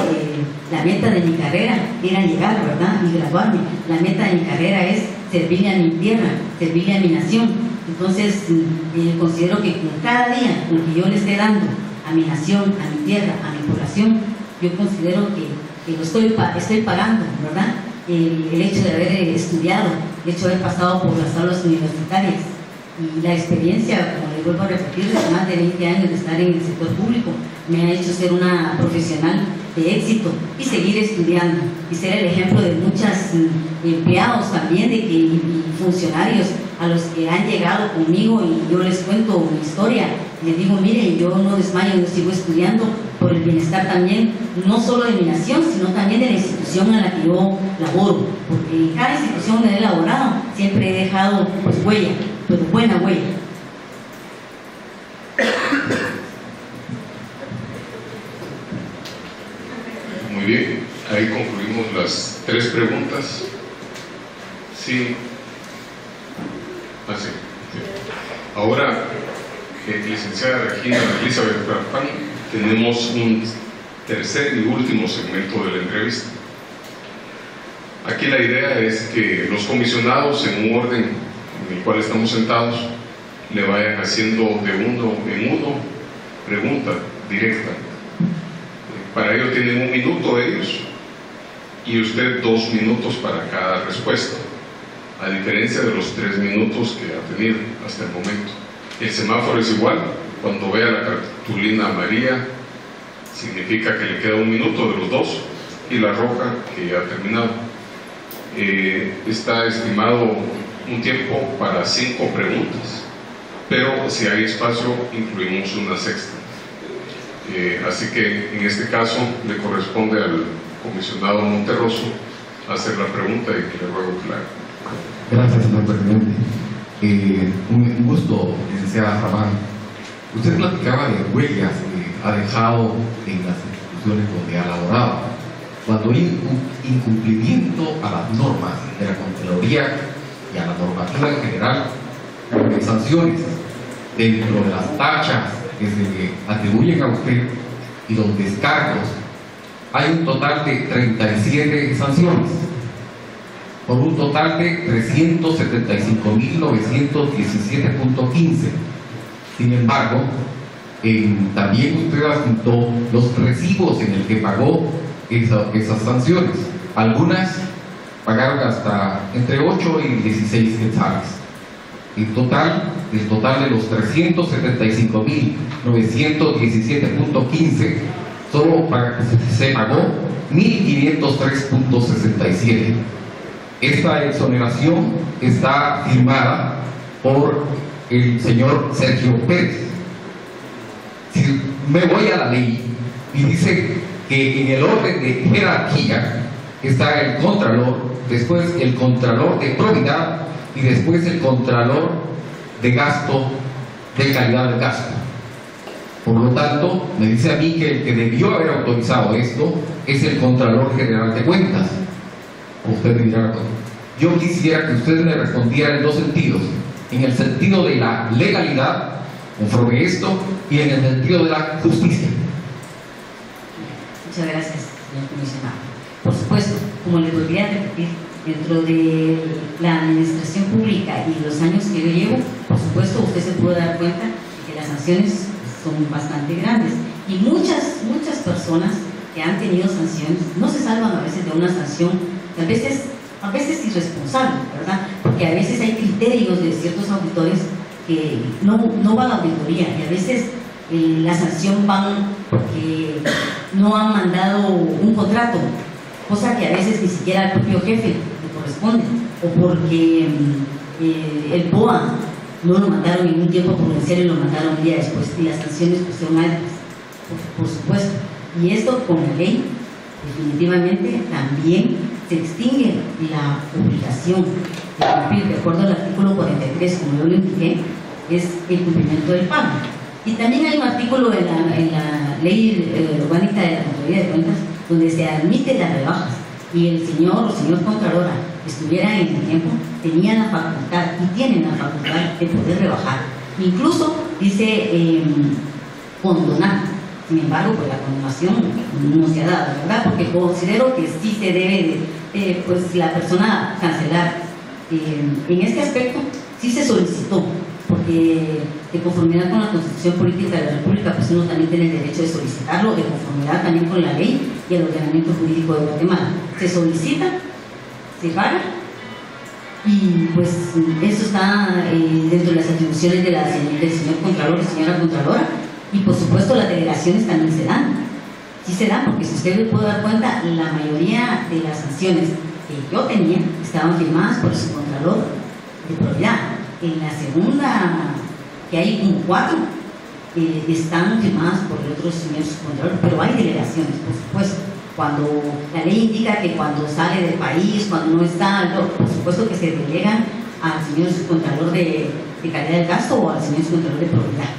la meta de mi carrera era llegar, ¿verdad?, y graduarme. La meta de mi carrera es servirle a mi tierra, servirle a mi nación. Entonces considero que con cada día con que yo le esté dando a mi nación, a mi tierra, a mi población, yo considero que lo estoy pagando, ¿verdad? El hecho de haber estudiado, el hecho de haber pasado por las aulas universitarias y la experiencia, como les vuelvo a repetir, de más de 20 años de estar en el sector público, me ha hecho ser una profesional de éxito y seguir estudiando y ser el ejemplo de muchos empleados también, y funcionarios a los que han llegado conmigo y yo les cuento mi historia. Les digo, miren, yo no desmayo, yo sigo estudiando por el bienestar también, no solo de mi nación, sino también de la institución en la que yo laboro, porque en cada institución donde he laborado siempre he dejado pues huella, pero buena huella. Muy bien, ahí concluimos las 3 preguntas. Sí. Así. Ahora, licenciada Regina Elizabeth Farfán, tenemos un tercer y último segmento de la entrevista. Aquí la idea es que los comisionados, en un orden en el cual estamos sentados, le vayan haciendo de uno en uno pregunta directa. Para ello tienen 1 minuto ellos y usted 2 minutos para cada respuesta, a diferencia de los 3 minutos que ha tenido hasta el momento. El semáforo es igual. Cuando vea la cartulina amarilla significa que le queda 1 minuto de los 2 y la roja que ya ha terminado. Está estimado un tiempo para 5 preguntas, pero si hay espacio incluimos una sexta. Así que en este caso le corresponde al comisionado Monterroso hacer la pregunta y le ruego que la haga. Gracias, señor presidente. Un gusto, licenciada Farfán. Usted platicaba de huellas que ha dejado en las instituciones donde ha laborado. Cuando hay incumplimiento a las normas de la Contraloría y a la normativa en general, hay sanciones dentro de las tachas que se le atribuyen a usted y los descargos, hay un total de 37 sanciones, por un total de 375.917.15. Sin embargo, también usted adjuntó los recibos en el que pagó esas sanciones. Algunas pagaron hasta entre 8 y 16 quetzales. El total de los 375.917.15, solo se pagó 1.503.67. Esta exoneración está firmada por el señor Sergio Pérez. Si me voy a la ley y dice que en el orden de jerarquía está el contralor, después el contralor de probidad y después el contralor de gasto, de calidad de gasto. Por lo tanto, me dice a mí que el que debió haber autorizado esto es el Contralor General de Cuentas. Usted me dirá, yo quisiera que usted me respondiera en dos sentidos: en el sentido de la legalidad conforme esto y en el sentido de la justicia. Muchas gracias, señor comisionado. Por supuesto, como le volví a repetir, dentro de la administración pública y los años que yo llevo, por supuesto usted se puede dar cuenta de que las sanciones son bastante grandes y muchas personas que han tenido sanciones no se salvan a veces de una sanción, a veces irresponsable, ¿verdad? Porque a veces hay criterios de ciertos auditores que no van a auditoría y a veces la sanción van porque no han mandado un contrato, cosa que a veces ni siquiera al propio jefe le corresponde, o porque el POA no lo mandaron en un tiempo prudencial y lo mandaron un día después, y las sanciones pues son altas, por supuesto. Y esto con la ley, definitivamente también se extingue la obligación de cumplir, de acuerdo al artículo 43, como yo lo indiqué, es el cumplimiento del pago. Y también hay un artículo en la ley orgánica de la Contraloría de Cuentas donde se admite las rebajas, y el señor o señor Contralora estuviera en el tiempo, tenían la facultad y tienen la facultad de poder rebajar. Incluso dice condonar. Sin embargo, pues la condonación no se ha dado, ¿verdad? Porque considero que sí se debe pues la persona cancelar. En este aspecto sí se solicitó, porque de conformidad con la Constitución Política de la República, pues uno también tiene el derecho de solicitarlo, de conformidad también con la ley y el ordenamiento jurídico de Guatemala. Se solicita, se paga, y pues eso está dentro de las atribuciones del señor Contralor y señora Contralora, y por supuesto las delegaciones también se dan. Sí se dan, porque si usted le puede dar cuenta, la mayoría de las sanciones que yo tenía estaban firmadas por el subcontralor de probidad. En la segunda, que hay como 4, están firmadas por el otro señor subcontralor, pero hay delegaciones, por supuesto. Cuando la ley indica que cuando sale del país, cuando no está, por supuesto que se delegan al señor subcontralor de calidad del gasto o al señor subcontralor de probidad.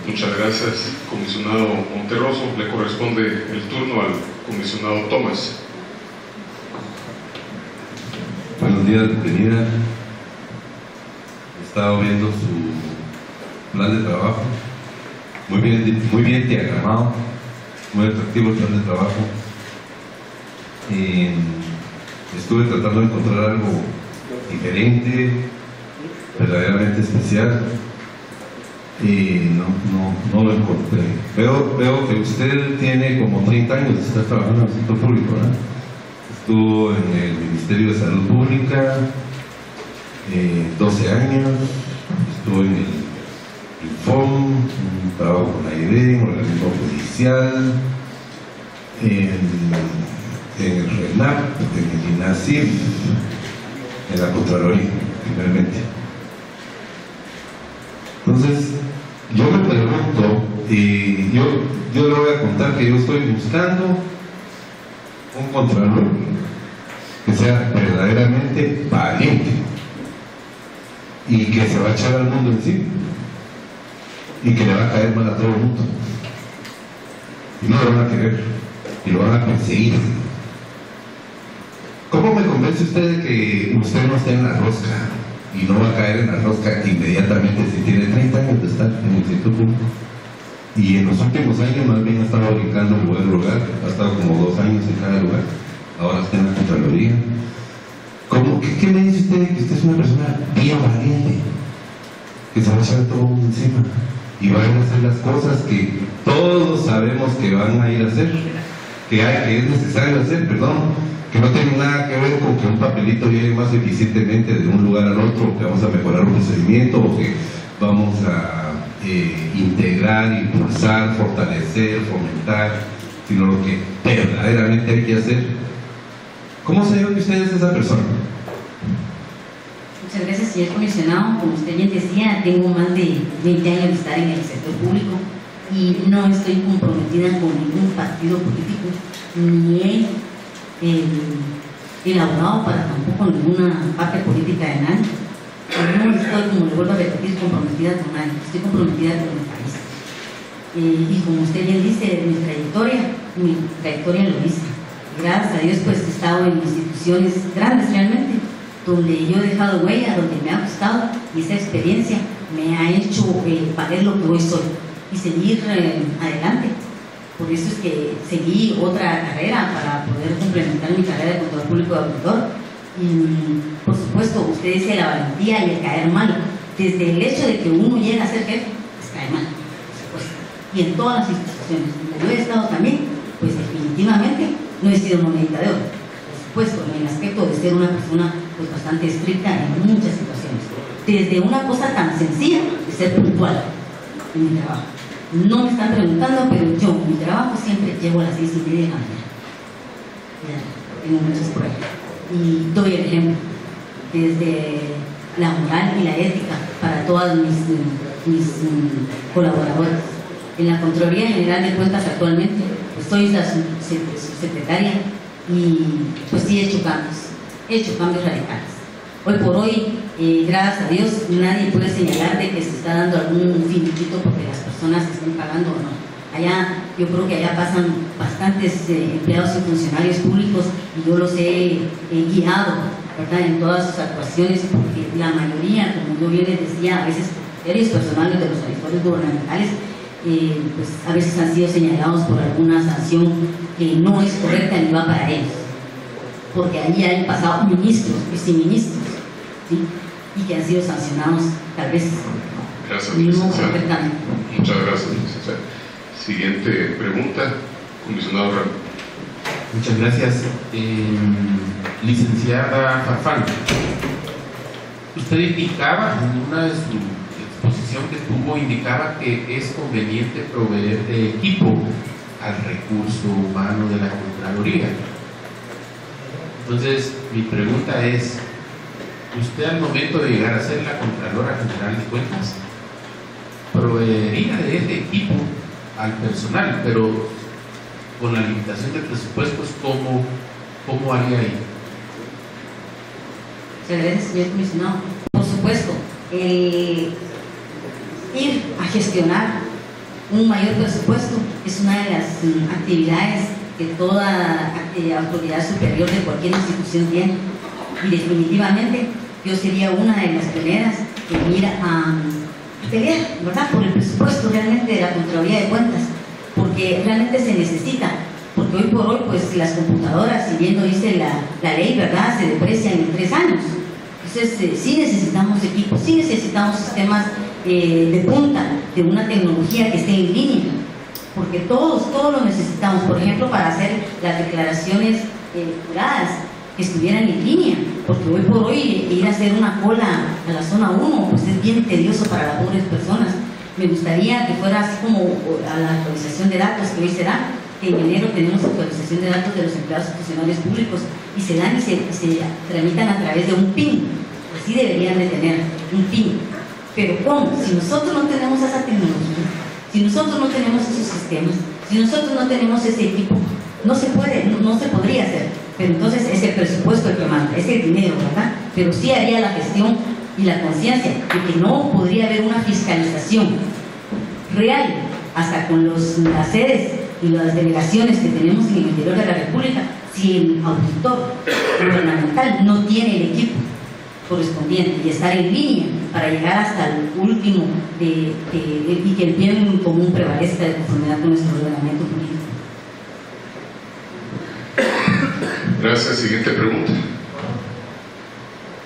Muchas gracias, comisionado Monterroso. Le corresponde el turno al comisionado Tomás. Buenos días, bienvenida. He estado viendo su plan de trabajo, muy bien diagramado, muy atractivo el plan de trabajo. Estuve tratando de encontrar algo diferente, verdaderamente especial, y no lo encontré. Veo que usted tiene como 30 años de estar trabajando en el sector público, ¿verdad? Estuvo en el Ministerio de Salud Pública 12 años, estuvo en el INFOM, trabajo con la AID, en el organismo judicial, en el RENAP, en el INACIF, en la Contraloría, finalmente. Entonces, yo me pregunto, y yo le voy a contar que yo estoy buscando un contralor que sea verdaderamente valiente y que se va a echar al mundo encima y que le va a caer mal a todo el mundo y no lo van a querer y lo van a perseguir. ¿Cómo me convence usted de que usted no está en la rosca? y no va a caer en la rosca inmediatamente si tiene 30 años de estar en el sector público. Y en los últimos años más bien ha estado brincando en lugar, ha estado como 2 años en cada lugar, ahora está en la Contraloría. ¿Qué me dice usted? Que usted es una persona bien valiente, que se va a echar todo mundo encima y va a ir a hacer las cosas que todos sabemos que van a ir a hacer, que es necesario hacer, que no tiene nada que ver con que un papelito llegue más eficientemente de un lugar al otro, que vamos a mejorar un procedimiento o que vamos a integrar, impulsar, fortalecer, fomentar, sino lo que verdaderamente hay que hacer. ¿Cómo se ve que usted es esa persona? Muchas gracias, señor comisionado. Como usted bien decía, tengo más de 20 años de estar en el sector público y no estoy comprometida con ningún partido político, ni he elaborado para tampoco ninguna parte política de nadie. No estoy, como le vuelvo a repetir, comprometida con nadie, estoy comprometida con el país. Y como usted bien dice, mi trayectoria lo dice. Gracias a Dios, pues he estado en instituciones grandes realmente, donde yo he dejado huella, donde me ha gustado, y esa experiencia me ha hecho valer lo que hoy soy y seguir adelante. Por eso es que seguí otra carrera para poder complementar mi carrera de contador público de auditor. Y por supuesto, usted dice la valentía y el caer mal. Desde el hecho de que uno llega a ser jefe, pues cae mal, por supuesto. Y en todas las instituciones donde yo he estado también, pues definitivamente no he sido monedita de oro. Por supuesto, en el aspecto de ser una persona pues bastante estricta en muchas situaciones. Desde una cosa tan sencilla de ser puntual en mi trabajo. No me están preguntando, pero yo, mi trabajo siempre llego a las 6:30 de la mañana. Ya, tengo muchas pruebas. Y doy el ejemplo, desde la moral y la ética para todas mis colaboradores. En la Contraloría General de Cuentas actualmente, pues soy la subsecretaria y pues sí he hecho cambios radicales. Hoy por hoy, gracias a Dios, nadie puede señalar de que se está dando algún finiquito porque las personas estén pagando o no. Allá, yo creo que allá pasan bastantes empleados y funcionarios públicos y yo los he guiado, ¿verdad?, en todas sus actuaciones, porque la mayoría, como yo bien les decía, a veces criterios personales de los auditores gubernamentales, pues a veces han sido señalados por alguna sanción que no es correcta ni va para ellos, porque allí han pasado ministros, viceministros, ¿sí?, y que han sido sancionados tal vez no correctamente. Muchas gracias, licenciada. Siguiente pregunta, comisionado Ramos. Muchas gracias. Licenciada Farfán, usted indicaba en una de su exposición que tuvo, indicaba que es conveniente proveer de equipo al recurso humano de la Contraloría. Entonces, mi pregunta es, ¿usted al momento de llegar a ser la Contralora General de Cuentas proveería de este equipo al personal, pero con la limitación de presupuestos, ¿cómo haría ahí? Muchas gracias, señor comisionado. Por supuesto, ir a gestionar un mayor presupuesto es una de las actividades que toda autoridad superior de cualquier institución tiene, y definitivamente yo sería una de las pioneras en ir a pelear, ¿verdad?, por el presupuesto realmente de la Contraloría de Cuentas, porque realmente se necesita, porque hoy por hoy pues las computadoras, si bien lo dice la ley, ¿verdad?, se deprecian en 3 años. Entonces sí necesitamos equipos, sí necesitamos sistemas de punta, de una tecnología que esté en línea, porque todos lo necesitamos, por ejemplo, para hacer las declaraciones juradas, que estuvieran en línea, porque hoy por hoy ir a hacer una cola a la zona 1 pues es bien tedioso para las pobres personas. Me gustaría que fuera así como a la actualización de datos que hoy se da, que en enero tenemos actualización de datos de los empleados y funcionarios públicos y se dan y se tramitan a través de un PIN. Así deberían de tener un PIN. Pero ¿cómo? Si nosotros no tenemos esa tecnología, si nosotros no tenemos esos sistemas, si nosotros no tenemos ese equipo, no se puede, no se podría hacer. Pero entonces es el presupuesto el que manda, es el dinero, ¿verdad? Pero sí haría la gestión y la conciencia de que no podría haber una fiscalización real, hasta con las sedes y las delegaciones que tenemos en el interior de la República, si el auditor gubernamental no tiene el equipo correspondiente y estar en línea para llegar hasta el último y que el bien común prevalezca de conformidad con nuestro ordenamiento jurídico. Gracias. Siguiente pregunta.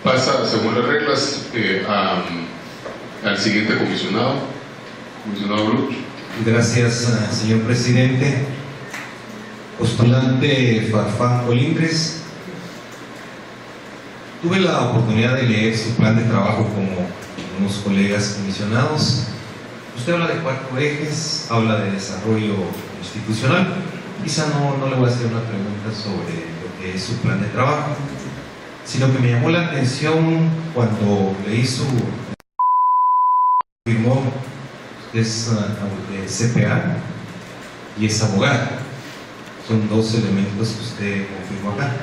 Pasa, según las reglas, al siguiente comisionado. Comisionado Bruch. Gracias, señor presidente. Postulante Farfán Colindres. Tuve la oportunidad de leer su plan de trabajo como unos colegas comisionados. Usted habla de 4 ejes, habla de desarrollo institucional. Quizá no le voy a hacer una pregunta sobre lo que es su plan de trabajo, sino que me llamó la atención cuando leí su firmó, es CPA y es abogado. Son 2 elementos que usted confirmó acá.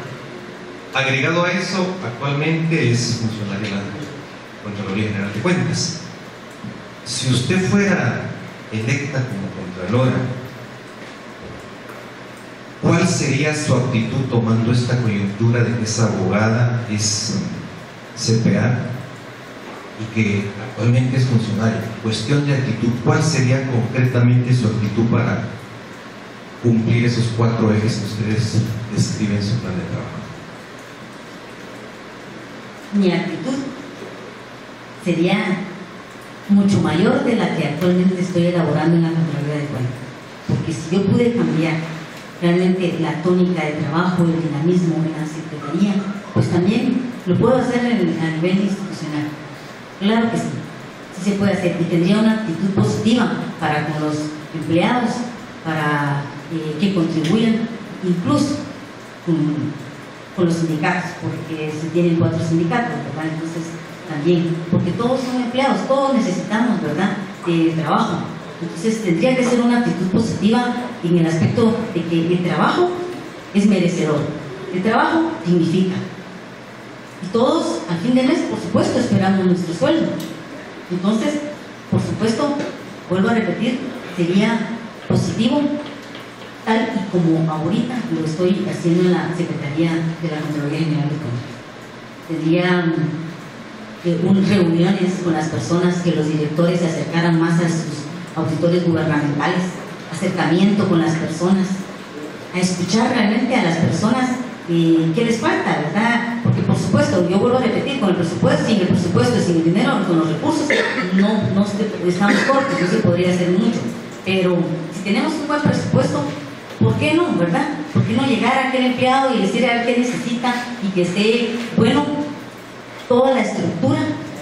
Agregado a eso, actualmente es funcionario de la Contraloría General de Cuentas. Si usted fuera electa como Contralora, ¿cuál sería su actitud tomando esta coyuntura de que es abogada, es CPA y que actualmente es funcionaria? Cuestión de actitud, ¿cuál sería concretamente su actitud para cumplir esos 4 ejes que ustedes describen en su plan de trabajo? Mi actitud sería mucho mayor de la que actualmente estoy elaborando en la Contraloría de Cuentas, porque si yo pude cambiar realmente la tónica de trabajo, el dinamismo en la Secretaría, pues también lo puedo hacer a nivel institucional. Claro que sí, sí se puede hacer, y tendría una actitud positiva para con los empleados, para que contribuyan incluso con los sindicatos, porque se tienen 4 sindicatos, ¿verdad? Entonces también, porque todos son empleados, todos necesitamos, ¿verdad?, trabajo. Entonces tendría que ser una actitud positiva en el aspecto de que el trabajo es merecedor, el trabajo dignifica, y todos al fin de mes, por supuesto, esperamos nuestro sueldo. Entonces, por supuesto, vuelvo a repetir, sería positivo, tal y como ahorita lo estoy haciendo en la Secretaría de la Contraloría General de Cuentas. Tendría reuniones con las personas, que los directores se acercaran más a sus auditores gubernamentales, acercamiento con las personas, a escuchar realmente a las personas qué les falta, ¿verdad? Porque por supuesto, yo vuelvo a repetir, con el presupuesto, sin el presupuesto, sin el dinero, con los recursos, no estamos cortos, no se podría hacer mucho, pero si tenemos un buen presupuesto, ¿por qué no, verdad? ¿Por qué no llegar a aquel empleado y decirle a ver qué necesita y que esté, bueno, toda la estructura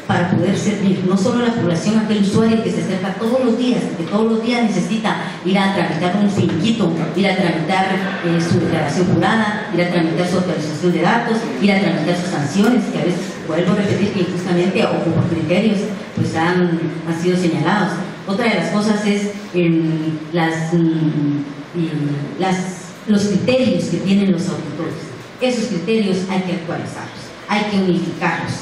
para poder servir, no solo a la población, aquel usuario que se acerca todos los días, que todos los días necesita ir a tramitar un finiquito, ir a tramitar su declaración jurada, ir a tramitar su actualización de datos, ir a tramitar sus sanciones, que a veces, vuelvo a repetir, que injustamente o por criterios pues han sido señalados. Otra de las cosas es los criterios que tienen los auditores. Esos criterios hay que actualizarlos, hay que unificarlos,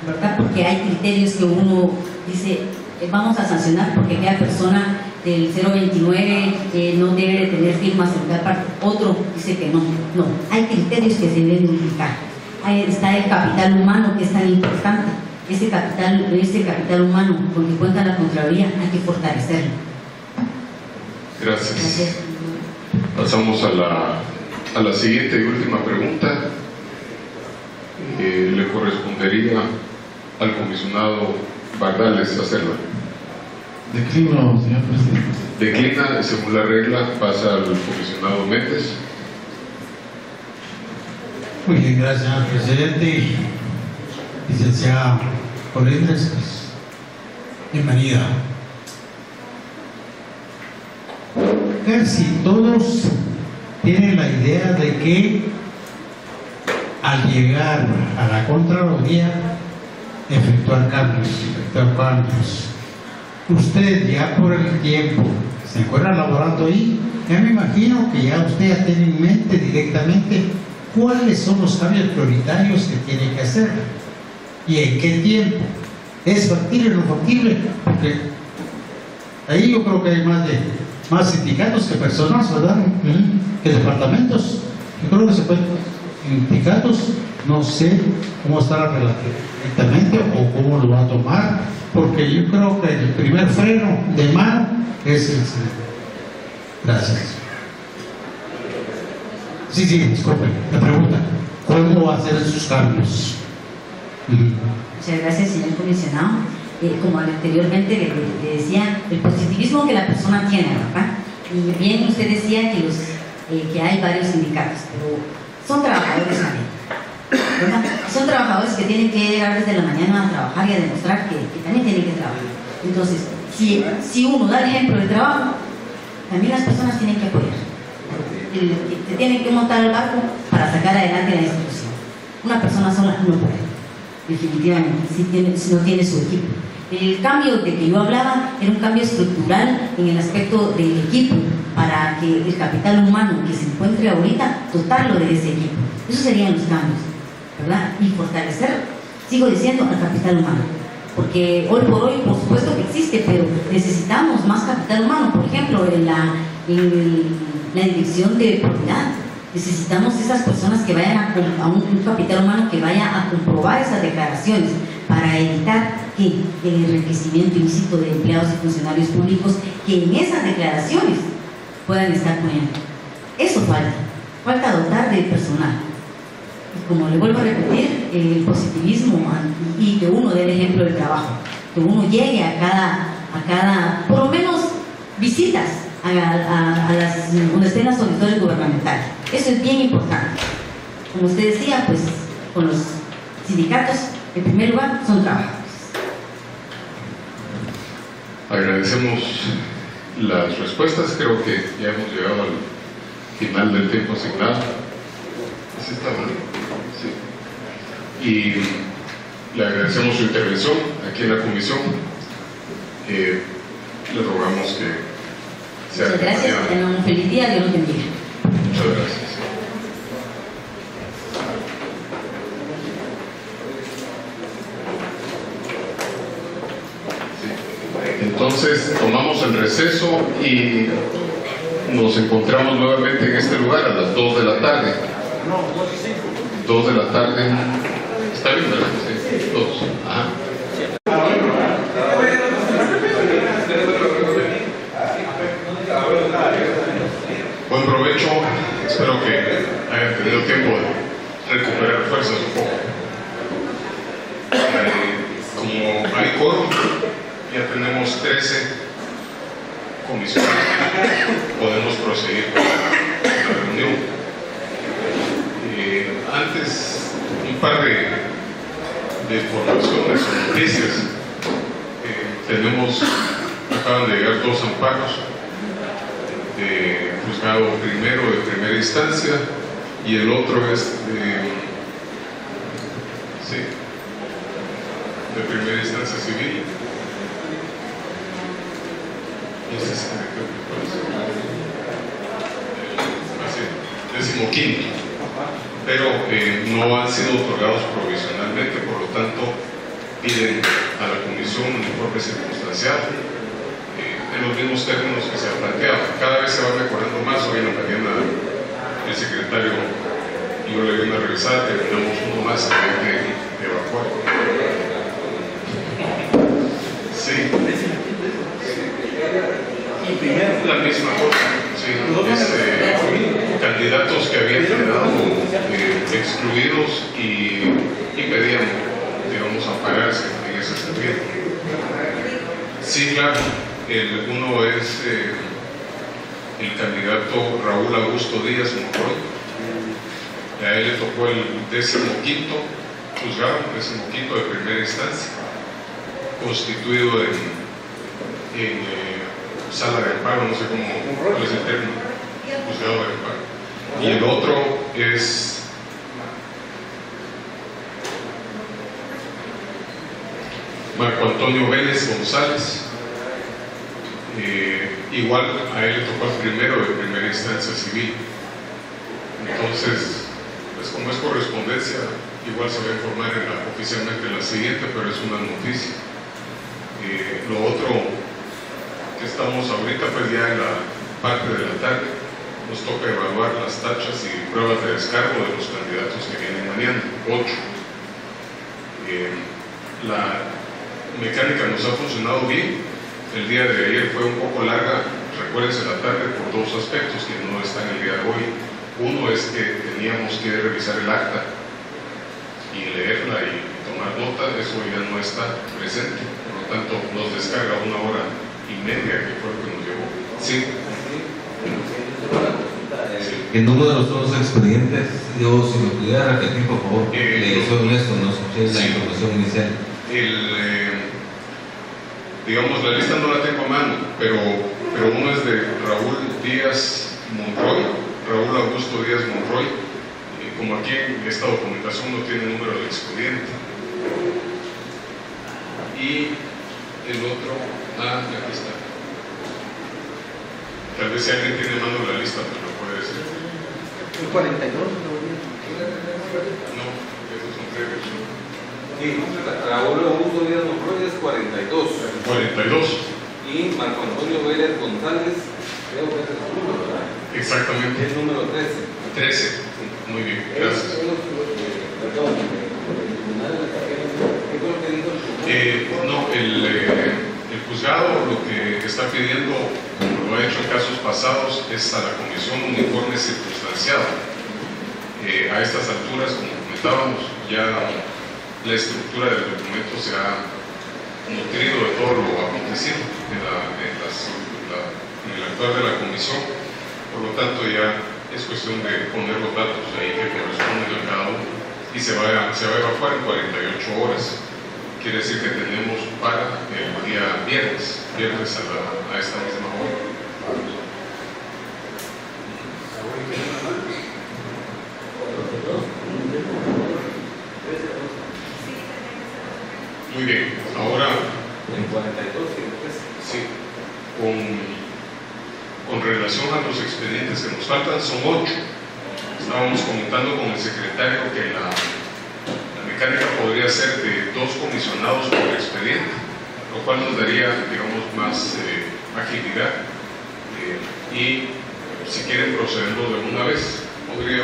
¿verdad? Porque hay criterios que uno dice, vamos a sancionar porque aquella persona del 029 no debe de tener firmas en tal parte. Otro dice que no, hay criterios que se deben unificar. Ahí está el capital humano, que es tan importante. Ese capital humano con que cuenta la Contraloría hay que fortalecerlo. Gracias. Pasamos a la siguiente y última pregunta. Le correspondería al comisionado Bardales hacerla. Declino, señor presidente. Declina, según la regla, pasa al comisionado Méndez. Muy bien, gracias, señor presidente. Licenciada Colindres, pues, bienvenida. Casi todos tienen la idea de que al llegar a la Contraloría efectuar cambios. Usted ya por el tiempo que se encuentra laborando ahí, ya me imagino que ya usted ya tiene en mente directamente cuáles son los cambios prioritarios que tiene que hacer y en qué tiempo. ¿Es factible o no factible? Porque ahí yo creo que hay más sindicatos que personas, ¿verdad? Que departamentos. Yo creo que se pueden, sindicatos No sé cómo está la relación directamente o cómo lo va a tomar, porque yo creo que el primer freno de mano es el Senado. Gracias. Sí, disculpe, la pregunta, ¿cómo va a hacer esos cambios? Muchas gracias, señor comisionado. Como anteriormente le decía, el positivismo que la persona tiene, ¿verdad? Y bien usted decía que hay varios sindicatos, pero son trabajadores también, ¿verdad? Son trabajadores que tienen que llegar desde la mañana a trabajar y a demostrar que también tienen que trabajar. Entonces, si uno da el ejemplo de trabajo, también las personas tienen que apoyar. Se tienen que montar al barco para sacar adelante la institución. Una persona sola no puede, definitivamente, si no tiene su equipo. El cambio de que yo hablaba era un cambio estructural en el aspecto del equipo, para que el capital humano que se encuentre ahorita, dotarlo de ese equipo. Esos serían los cambios, ¿verdad? Y fortalecer, sigo diciendo, al capital humano. Porque hoy por hoy, por supuesto que existe, pero necesitamos más capital humano. Por ejemplo, en la dirección de propiedad, necesitamos esas personas que vayan a un capital humano que vaya a comprobar esas declaraciones para evitar que el enriquecimiento ilícito de empleados y funcionarios públicos que en esas declaraciones puedan estar poniendo. Eso falta dotar de personal. Y como le vuelvo a repetir, el positivismo y que uno dé el ejemplo del trabajo, que uno llegue a cada por lo menos visitas a las donde estén las auditorías gubernamentales. Eso es bien importante. Como usted decía, pues con los sindicatos, en primer lugar, son trabajadores. Agradecemos las respuestas. Creo que ya hemos llegado al final del tiempo asignado. ¿Así está, bueno? Sí. Y le agradecemos su intervención aquí en la comisión. Le rogamos que sea. Muchas gracias. Tengan un feliz día. Dios los bendiga. Muchas gracias. Entonces tomamos el receso y nos encontramos nuevamente en este lugar a las 2 de la tarde. 2 de la tarde. ¿Está bien, verdad? Sí, 2. Ajá. Buen provecho. Espero que hayan tenido tiempo de recuperar fuerzas un poco. Como hay quórum, ya tenemos 13 comisiones, podemos proseguir con la reunión. Antes, un par de informaciones o noticias. Acaban de llegar 2 amparos de juzgado primero de primera instancia y el otro es de primera instancia civil. Decimoquinto, pero no han sido otorgados provisionalmente, por lo tanto piden a la comisión un informe circunstancial en los mismos términos que se ha planteado. Cada vez se va mejorando más. Hoy en la mañana el secretario y yo le di una revisada, terminamos uno más que hay que evacuar. Sí. La misma cosa, sí. Candidatos que habían quedado excluidos y pedían, digamos, ampararse en ese sentido. Sí, claro, uno es el candidato Raúl Augusto Díaz Monroy. A él le tocó el 15º juzgado, 15º de primera instancia, constituido en sala de amparo, no sé cuál es el término, juzgado de amparo. Y el otro es Marco Antonio Vélez González. Igual a él le tocó el primero de primera instancia civil. Entonces, pues como es correspondencia, igual se va a informar oficialmente en la siguiente, pero es una noticia. Lo otro que estamos ahorita, pues ya en la parte de la tarde, nos toca evaluar las tachas y pruebas de descargo de los candidatos que vienen mañana, 8. La mecánica nos ha funcionado bien. El día de ayer fue un poco larga, recuérdense la tarde, por dos aspectos que no están el día de hoy. Uno es que teníamos que revisar el acta y leerla y tomar nota, eso ya no está presente, por lo tanto nos descarga 1 hora y media, que fue lo que nos llevó. Sí. El número de los otros expedientes, yo si me pudiera repetir por favor, soy honesto, no escuché la información inicial. Digamos, la lista no la tengo a mano, pero uno es de Raúl Díaz Monroy, Raúl Augusto Díaz Monroy. Como aquí esta documentación no tiene número de expediente. Y el otro, aquí está. Tal vez si alguien tiene a mano la lista, pues lo puede decir. ¿El 42? No, esos son previos. Sí, Raúl Augusto Díaz Monroy es 42. 42. Y Marco Antonio Vélez González, creo que es el número, ¿verdad? Exactamente. Es número 13. 13. Muy bien, gracias. No, el juzgado lo que está pidiendo, como lo ha hecho en casos pasados, es a la comisión un informe circunstanciado. A estas alturas, como comentábamos, ya la estructura del documento se ha nutrido de todo lo acontecido en el actuar de la comisión, por lo tanto ya es cuestión de poner los datos ahí que corresponden a cada uno y se va a evacuar en 48 horas. Quiere decir que tenemos para el día viernes a esta misma hora. Muy bien, ahora en 42 sí, con relación a los expedientes que nos faltan, son 8. Estábamos comentando con el secretario que la mecánica podría ser de 2 comisionados por expediente, lo cual nos daría, digamos, más agilidad. Y si quieren procederlo de una vez, podría.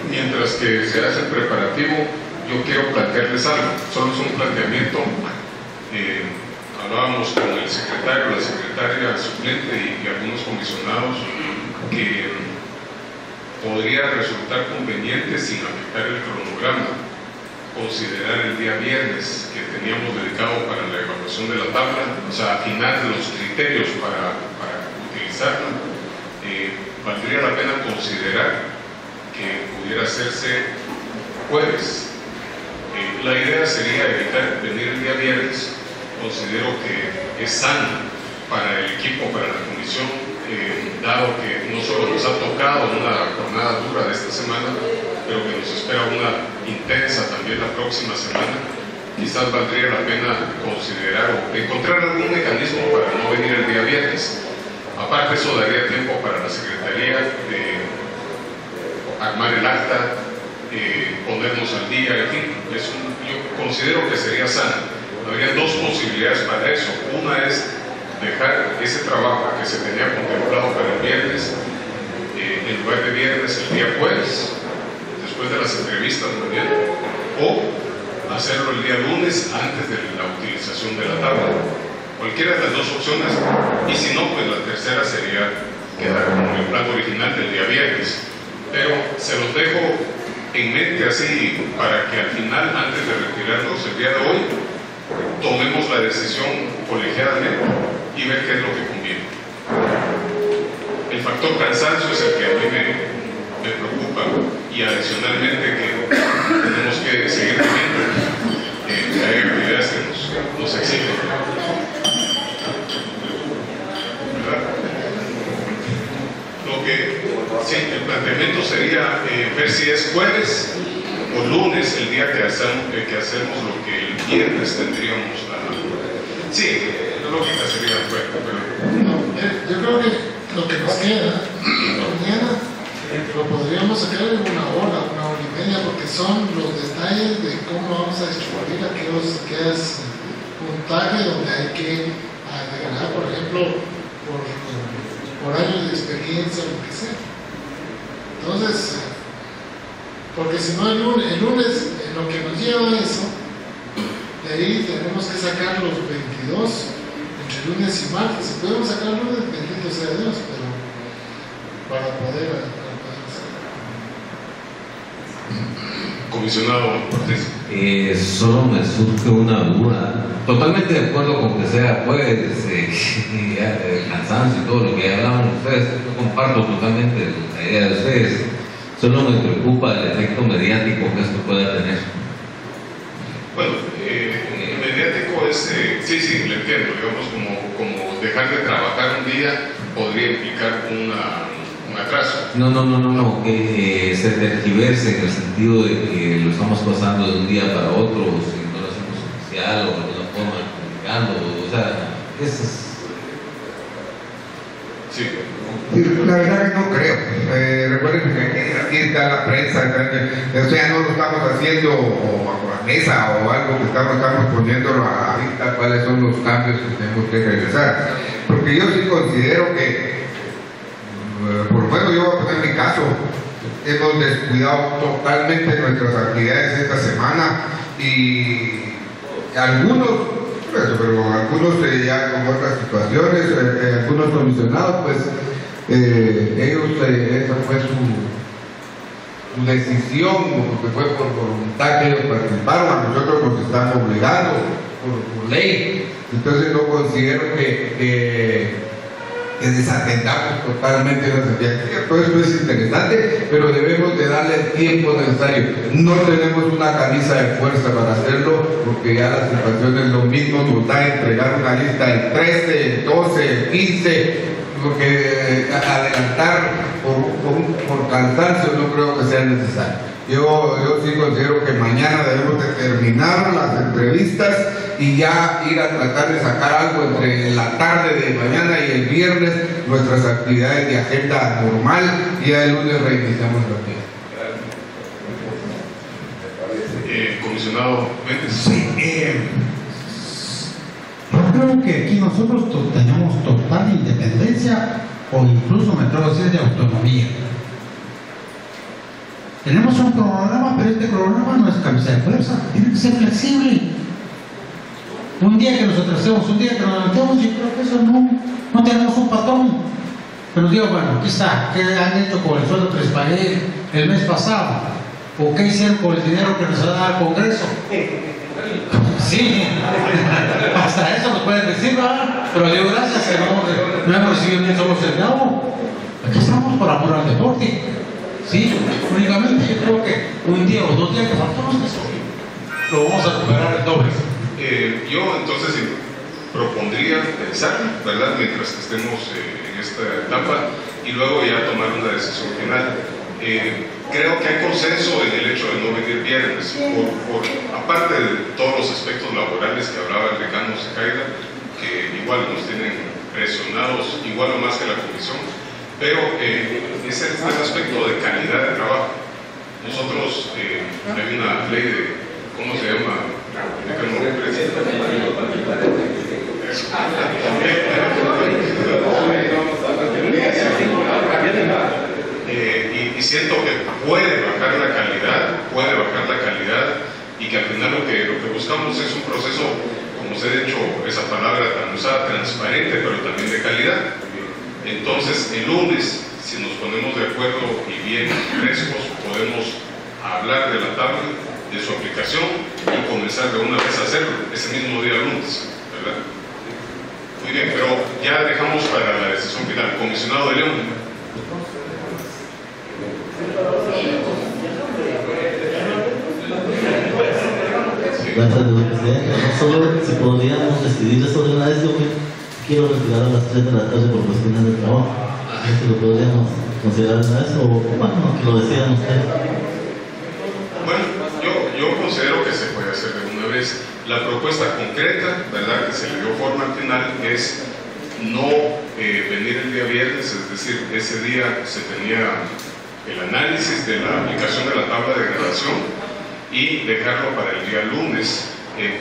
Mientras que se hace el preparativo, yo quiero plantearles algo. Solo es un planteamiento. Hablábamos con el secretario, la secretaria suplente y algunos comisionados que podría resultar conveniente, sin afectar el cronograma, considerar el día viernes que teníamos dedicado para la evaluación de la tabla, o sea, afinar los criterios para utilizarla. Valdría la pena considerar que pudiera hacerse jueves. La idea sería evitar venir el día viernes. Considero que es sano para el equipo, para la comisión, dado que no solo nos ha tocado una jornada dura de esta semana, pero que nos espera una intensa también la próxima semana. Quizás valdría la pena considerar o encontrar algún mecanismo para no venir el día viernes. Aparte, eso daría tiempo para la Secretaría de armar el acta, ponernos al día, en fin, yo considero que sería sano. Habría 2 posibilidades para eso. Una es dejar ese trabajo que se tenía contemplado para el viernes, en lugar de viernes, el día jueves, después de las entrevistas también, o hacerlo el día lunes antes de la utilización de la tabla. Cualquiera de las 2 opciones, y si no, pues la tercera sería quedar con el plan original del día viernes. Pero se los dejo en mente así para que al final, antes de retirarnos el día de hoy, tomemos la decisión colegiadamente y ver qué es lo que conviene. El factor cansancio es el que a mí me preocupa, y adicionalmente que tenemos que seguir viviendo, que hay actividades que nos exigen. Sí, el planteamiento sería ver si es jueves o lunes el día que hacemos lo que el viernes tendríamos Sí, la lógica sería jueves, pero... Yo creo que lo que nos queda mañana lo podríamos podemos sacar en una hora y media, porque son los detalles de cómo vamos a distribuir aquellos puntajes donde hay que agregar, por ejemplo, por años de experiencia o lo que sea. Entonces, porque si no el lunes, en lo que nos lleva a eso, de ahí tenemos que sacar los 22 entre lunes y martes. Si podemos sacar lunes, bendito sea Dios, pero para poder hacer. Comisionado Cortés. Solo me surge una duda. Totalmente de acuerdo con que sea pues el cansancio y todo lo que hablaban ustedes. Yo comparto totalmente la idea de ustedes. Solo me preocupa el efecto mediático que esto pueda tener. Bueno, mediático es, sí, le entiendo, digamos, como dejar de trabajar un día podría implicar un atraso. No, que se tergiverse en el sentido de que lo estamos pasando de un día para otro, si no lo hacemos oficial o de alguna forma comunicando, o sea, eso es... Sí. La verdad que no creo. Recuerden que aquí está la prensa, o sea, no lo estamos haciendo bajo la mesa o algo que estamos poniendo a la vista cuáles son los cambios que tenemos que realizar. Porque yo sí considero que, por lo menos yo voy a poner mi caso, hemos descuidado totalmente nuestras actividades esta semana y algunos, pero algunos ya con otras situaciones, algunos comisionados, pues ellos, esa fue su decisión, porque fue por voluntad que ellos participaron, a nosotros nos están obligando por ley. Entonces no considero que desatendamos totalmente las actividades. Todo eso es interesante, pero debemos de darle el tiempo necesario. No tenemos una camisa de fuerza para hacerlo, porque ya la situación es lo mismo, nos da a entregar una lista el 13, el 12, el 15, porque adelantar por cansancio no creo que sea necesario. Yo sí considero que mañana debemos de terminar las entrevistas y ya ir a tratar de sacar algo entre la tarde de mañana y el viernes, nuestras actividades de agenda normal, y ya el lunes reiniciamos la actividad. Comisionado Méndez. Sí, yo creo que aquí nosotros tenemos total independencia, o incluso me atrevo a decir de autonomía. Tenemos un programa, pero este programa no es camisa de fuerza, tiene que ser flexible. Un día que nos atrasemos, un día que nos adelantemos, yo creo que eso no tenemos un patrón. Pero digo, bueno, aquí está, ¿qué han hecho con el sueldo que les pagué el mes pasado? ¿O qué hicieron con el dinero que nos ha dado el Congreso? Sí, hasta eso nos pueden decir, ¿verdad? Pero digo, gracias que no hemos recibido ni un solo centavo. Aquí estamos por amor al deporte. Sí, únicamente yo creo que un día o 2 días que faltamos eso lo vamos a recuperar el doble. Yo entonces propondría pensar, ¿verdad?, mientras que estemos en esta etapa y luego ya tomar una decisión final. Creo que hay consenso en el hecho de no venir viernes, aparte de todos los aspectos laborales que hablaba el decano Secaida, que igual nos tienen presionados, igual o más que la comisión, pero es el aspecto de calidad de trabajo. Nosotros, hay una ley de, ¿cómo se llama? Y siento que puede bajar la calidad y que al final lo que buscamos es un proceso, como se ha dicho esa palabra tan usada, transparente, pero también de calidad. Entonces el lunes, si nos ponemos de acuerdo y bien frescos, podemos hablar de la tabla, de su aplicación y comenzar de una vez a hacerlo ese mismo día lunes, ¿verdad? Muy bien, pero ya dejamos para la decisión final. Comisionado de León. Gracias, señor presidente. No solo si podríamos decidir sobre una vez, yo quiero retirar a las 3 de la tarde por cuestiones de trabajo. Si lo podríamos considerar una vez o bueno, que lo decidan ustedes. Bueno, yo considero que se puede hacer de una vez. La propuesta concreta, ¿verdad?, que se le dio forma al final es no venir el día viernes, es decir, ese día se tenía el análisis de la aplicación de la tabla de graduación y dejarlo para el día lunes,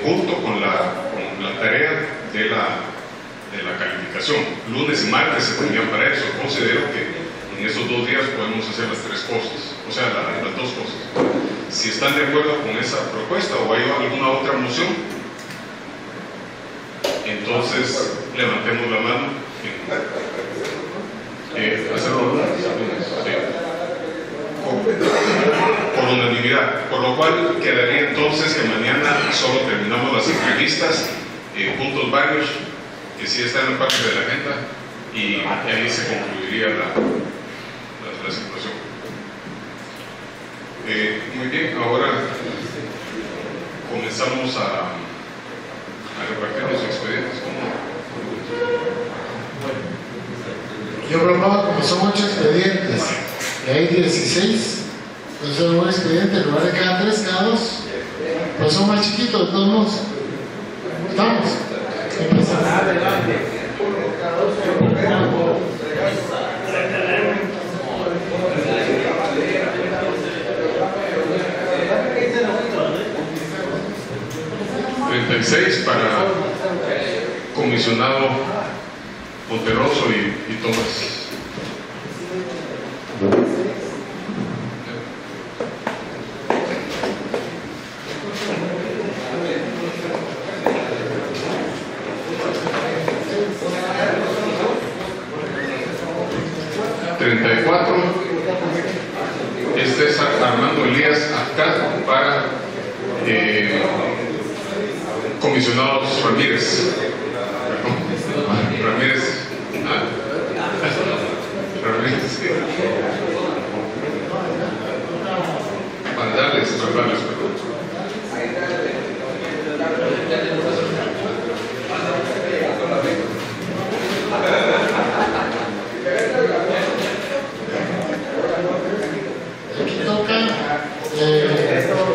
junto con la tarea de la calificación. Lunes y martes se tenían para eso. Considero que en esos 2 días podemos hacer las 3 cosas, o sea, las 2 cosas. Si están de acuerdo con esa propuesta o hay alguna otra moción, entonces levantemos la mano. Hacerlo por unanimidad, por lo cual quedaría entonces que mañana solo terminamos las entrevistas, puntos varios que sí están en parte de la agenda, y ahí se concluiría la situación. Muy bien, ahora comenzamos a repartir los expedientes. Yo propongo, como son 8 expedientes y hay 16, pues es un expediente, en lugar de cada 3, cada 2, pues son más chiquitos, de todos modos. ¿Estamos? Empezamos. Adelante. 36 para comisionado Monterroso y Tomás. Este es Armando Elías acá para comisionados Ramírez. Ramírez. Ramírez. Vandales, perdón. Aquí toca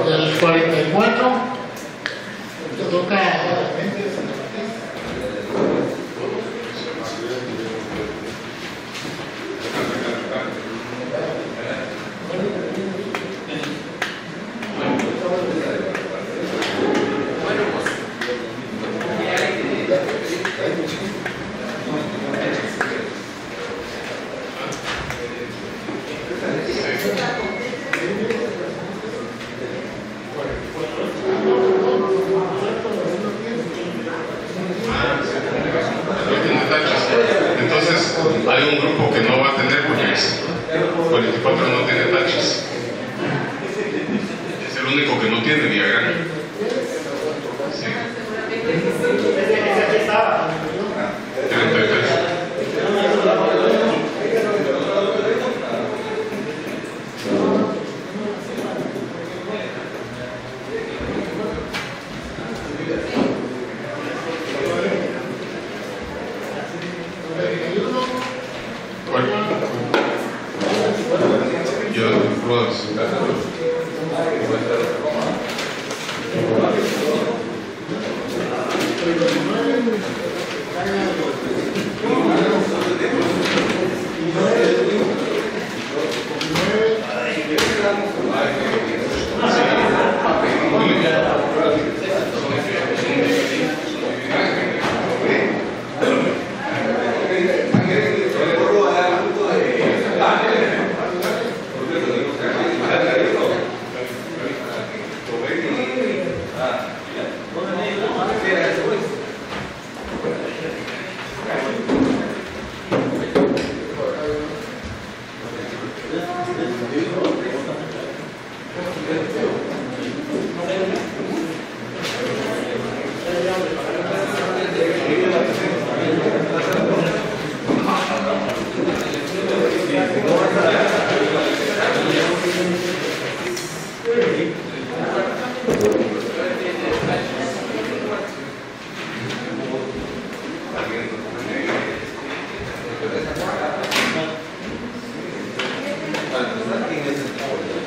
el 44, toca Entonces hay un grupo que no va a tener porque el 44 no tiene tachas. Es el único que no tiene Villagrán. Sí. 33. Para empezar, ¿quién es el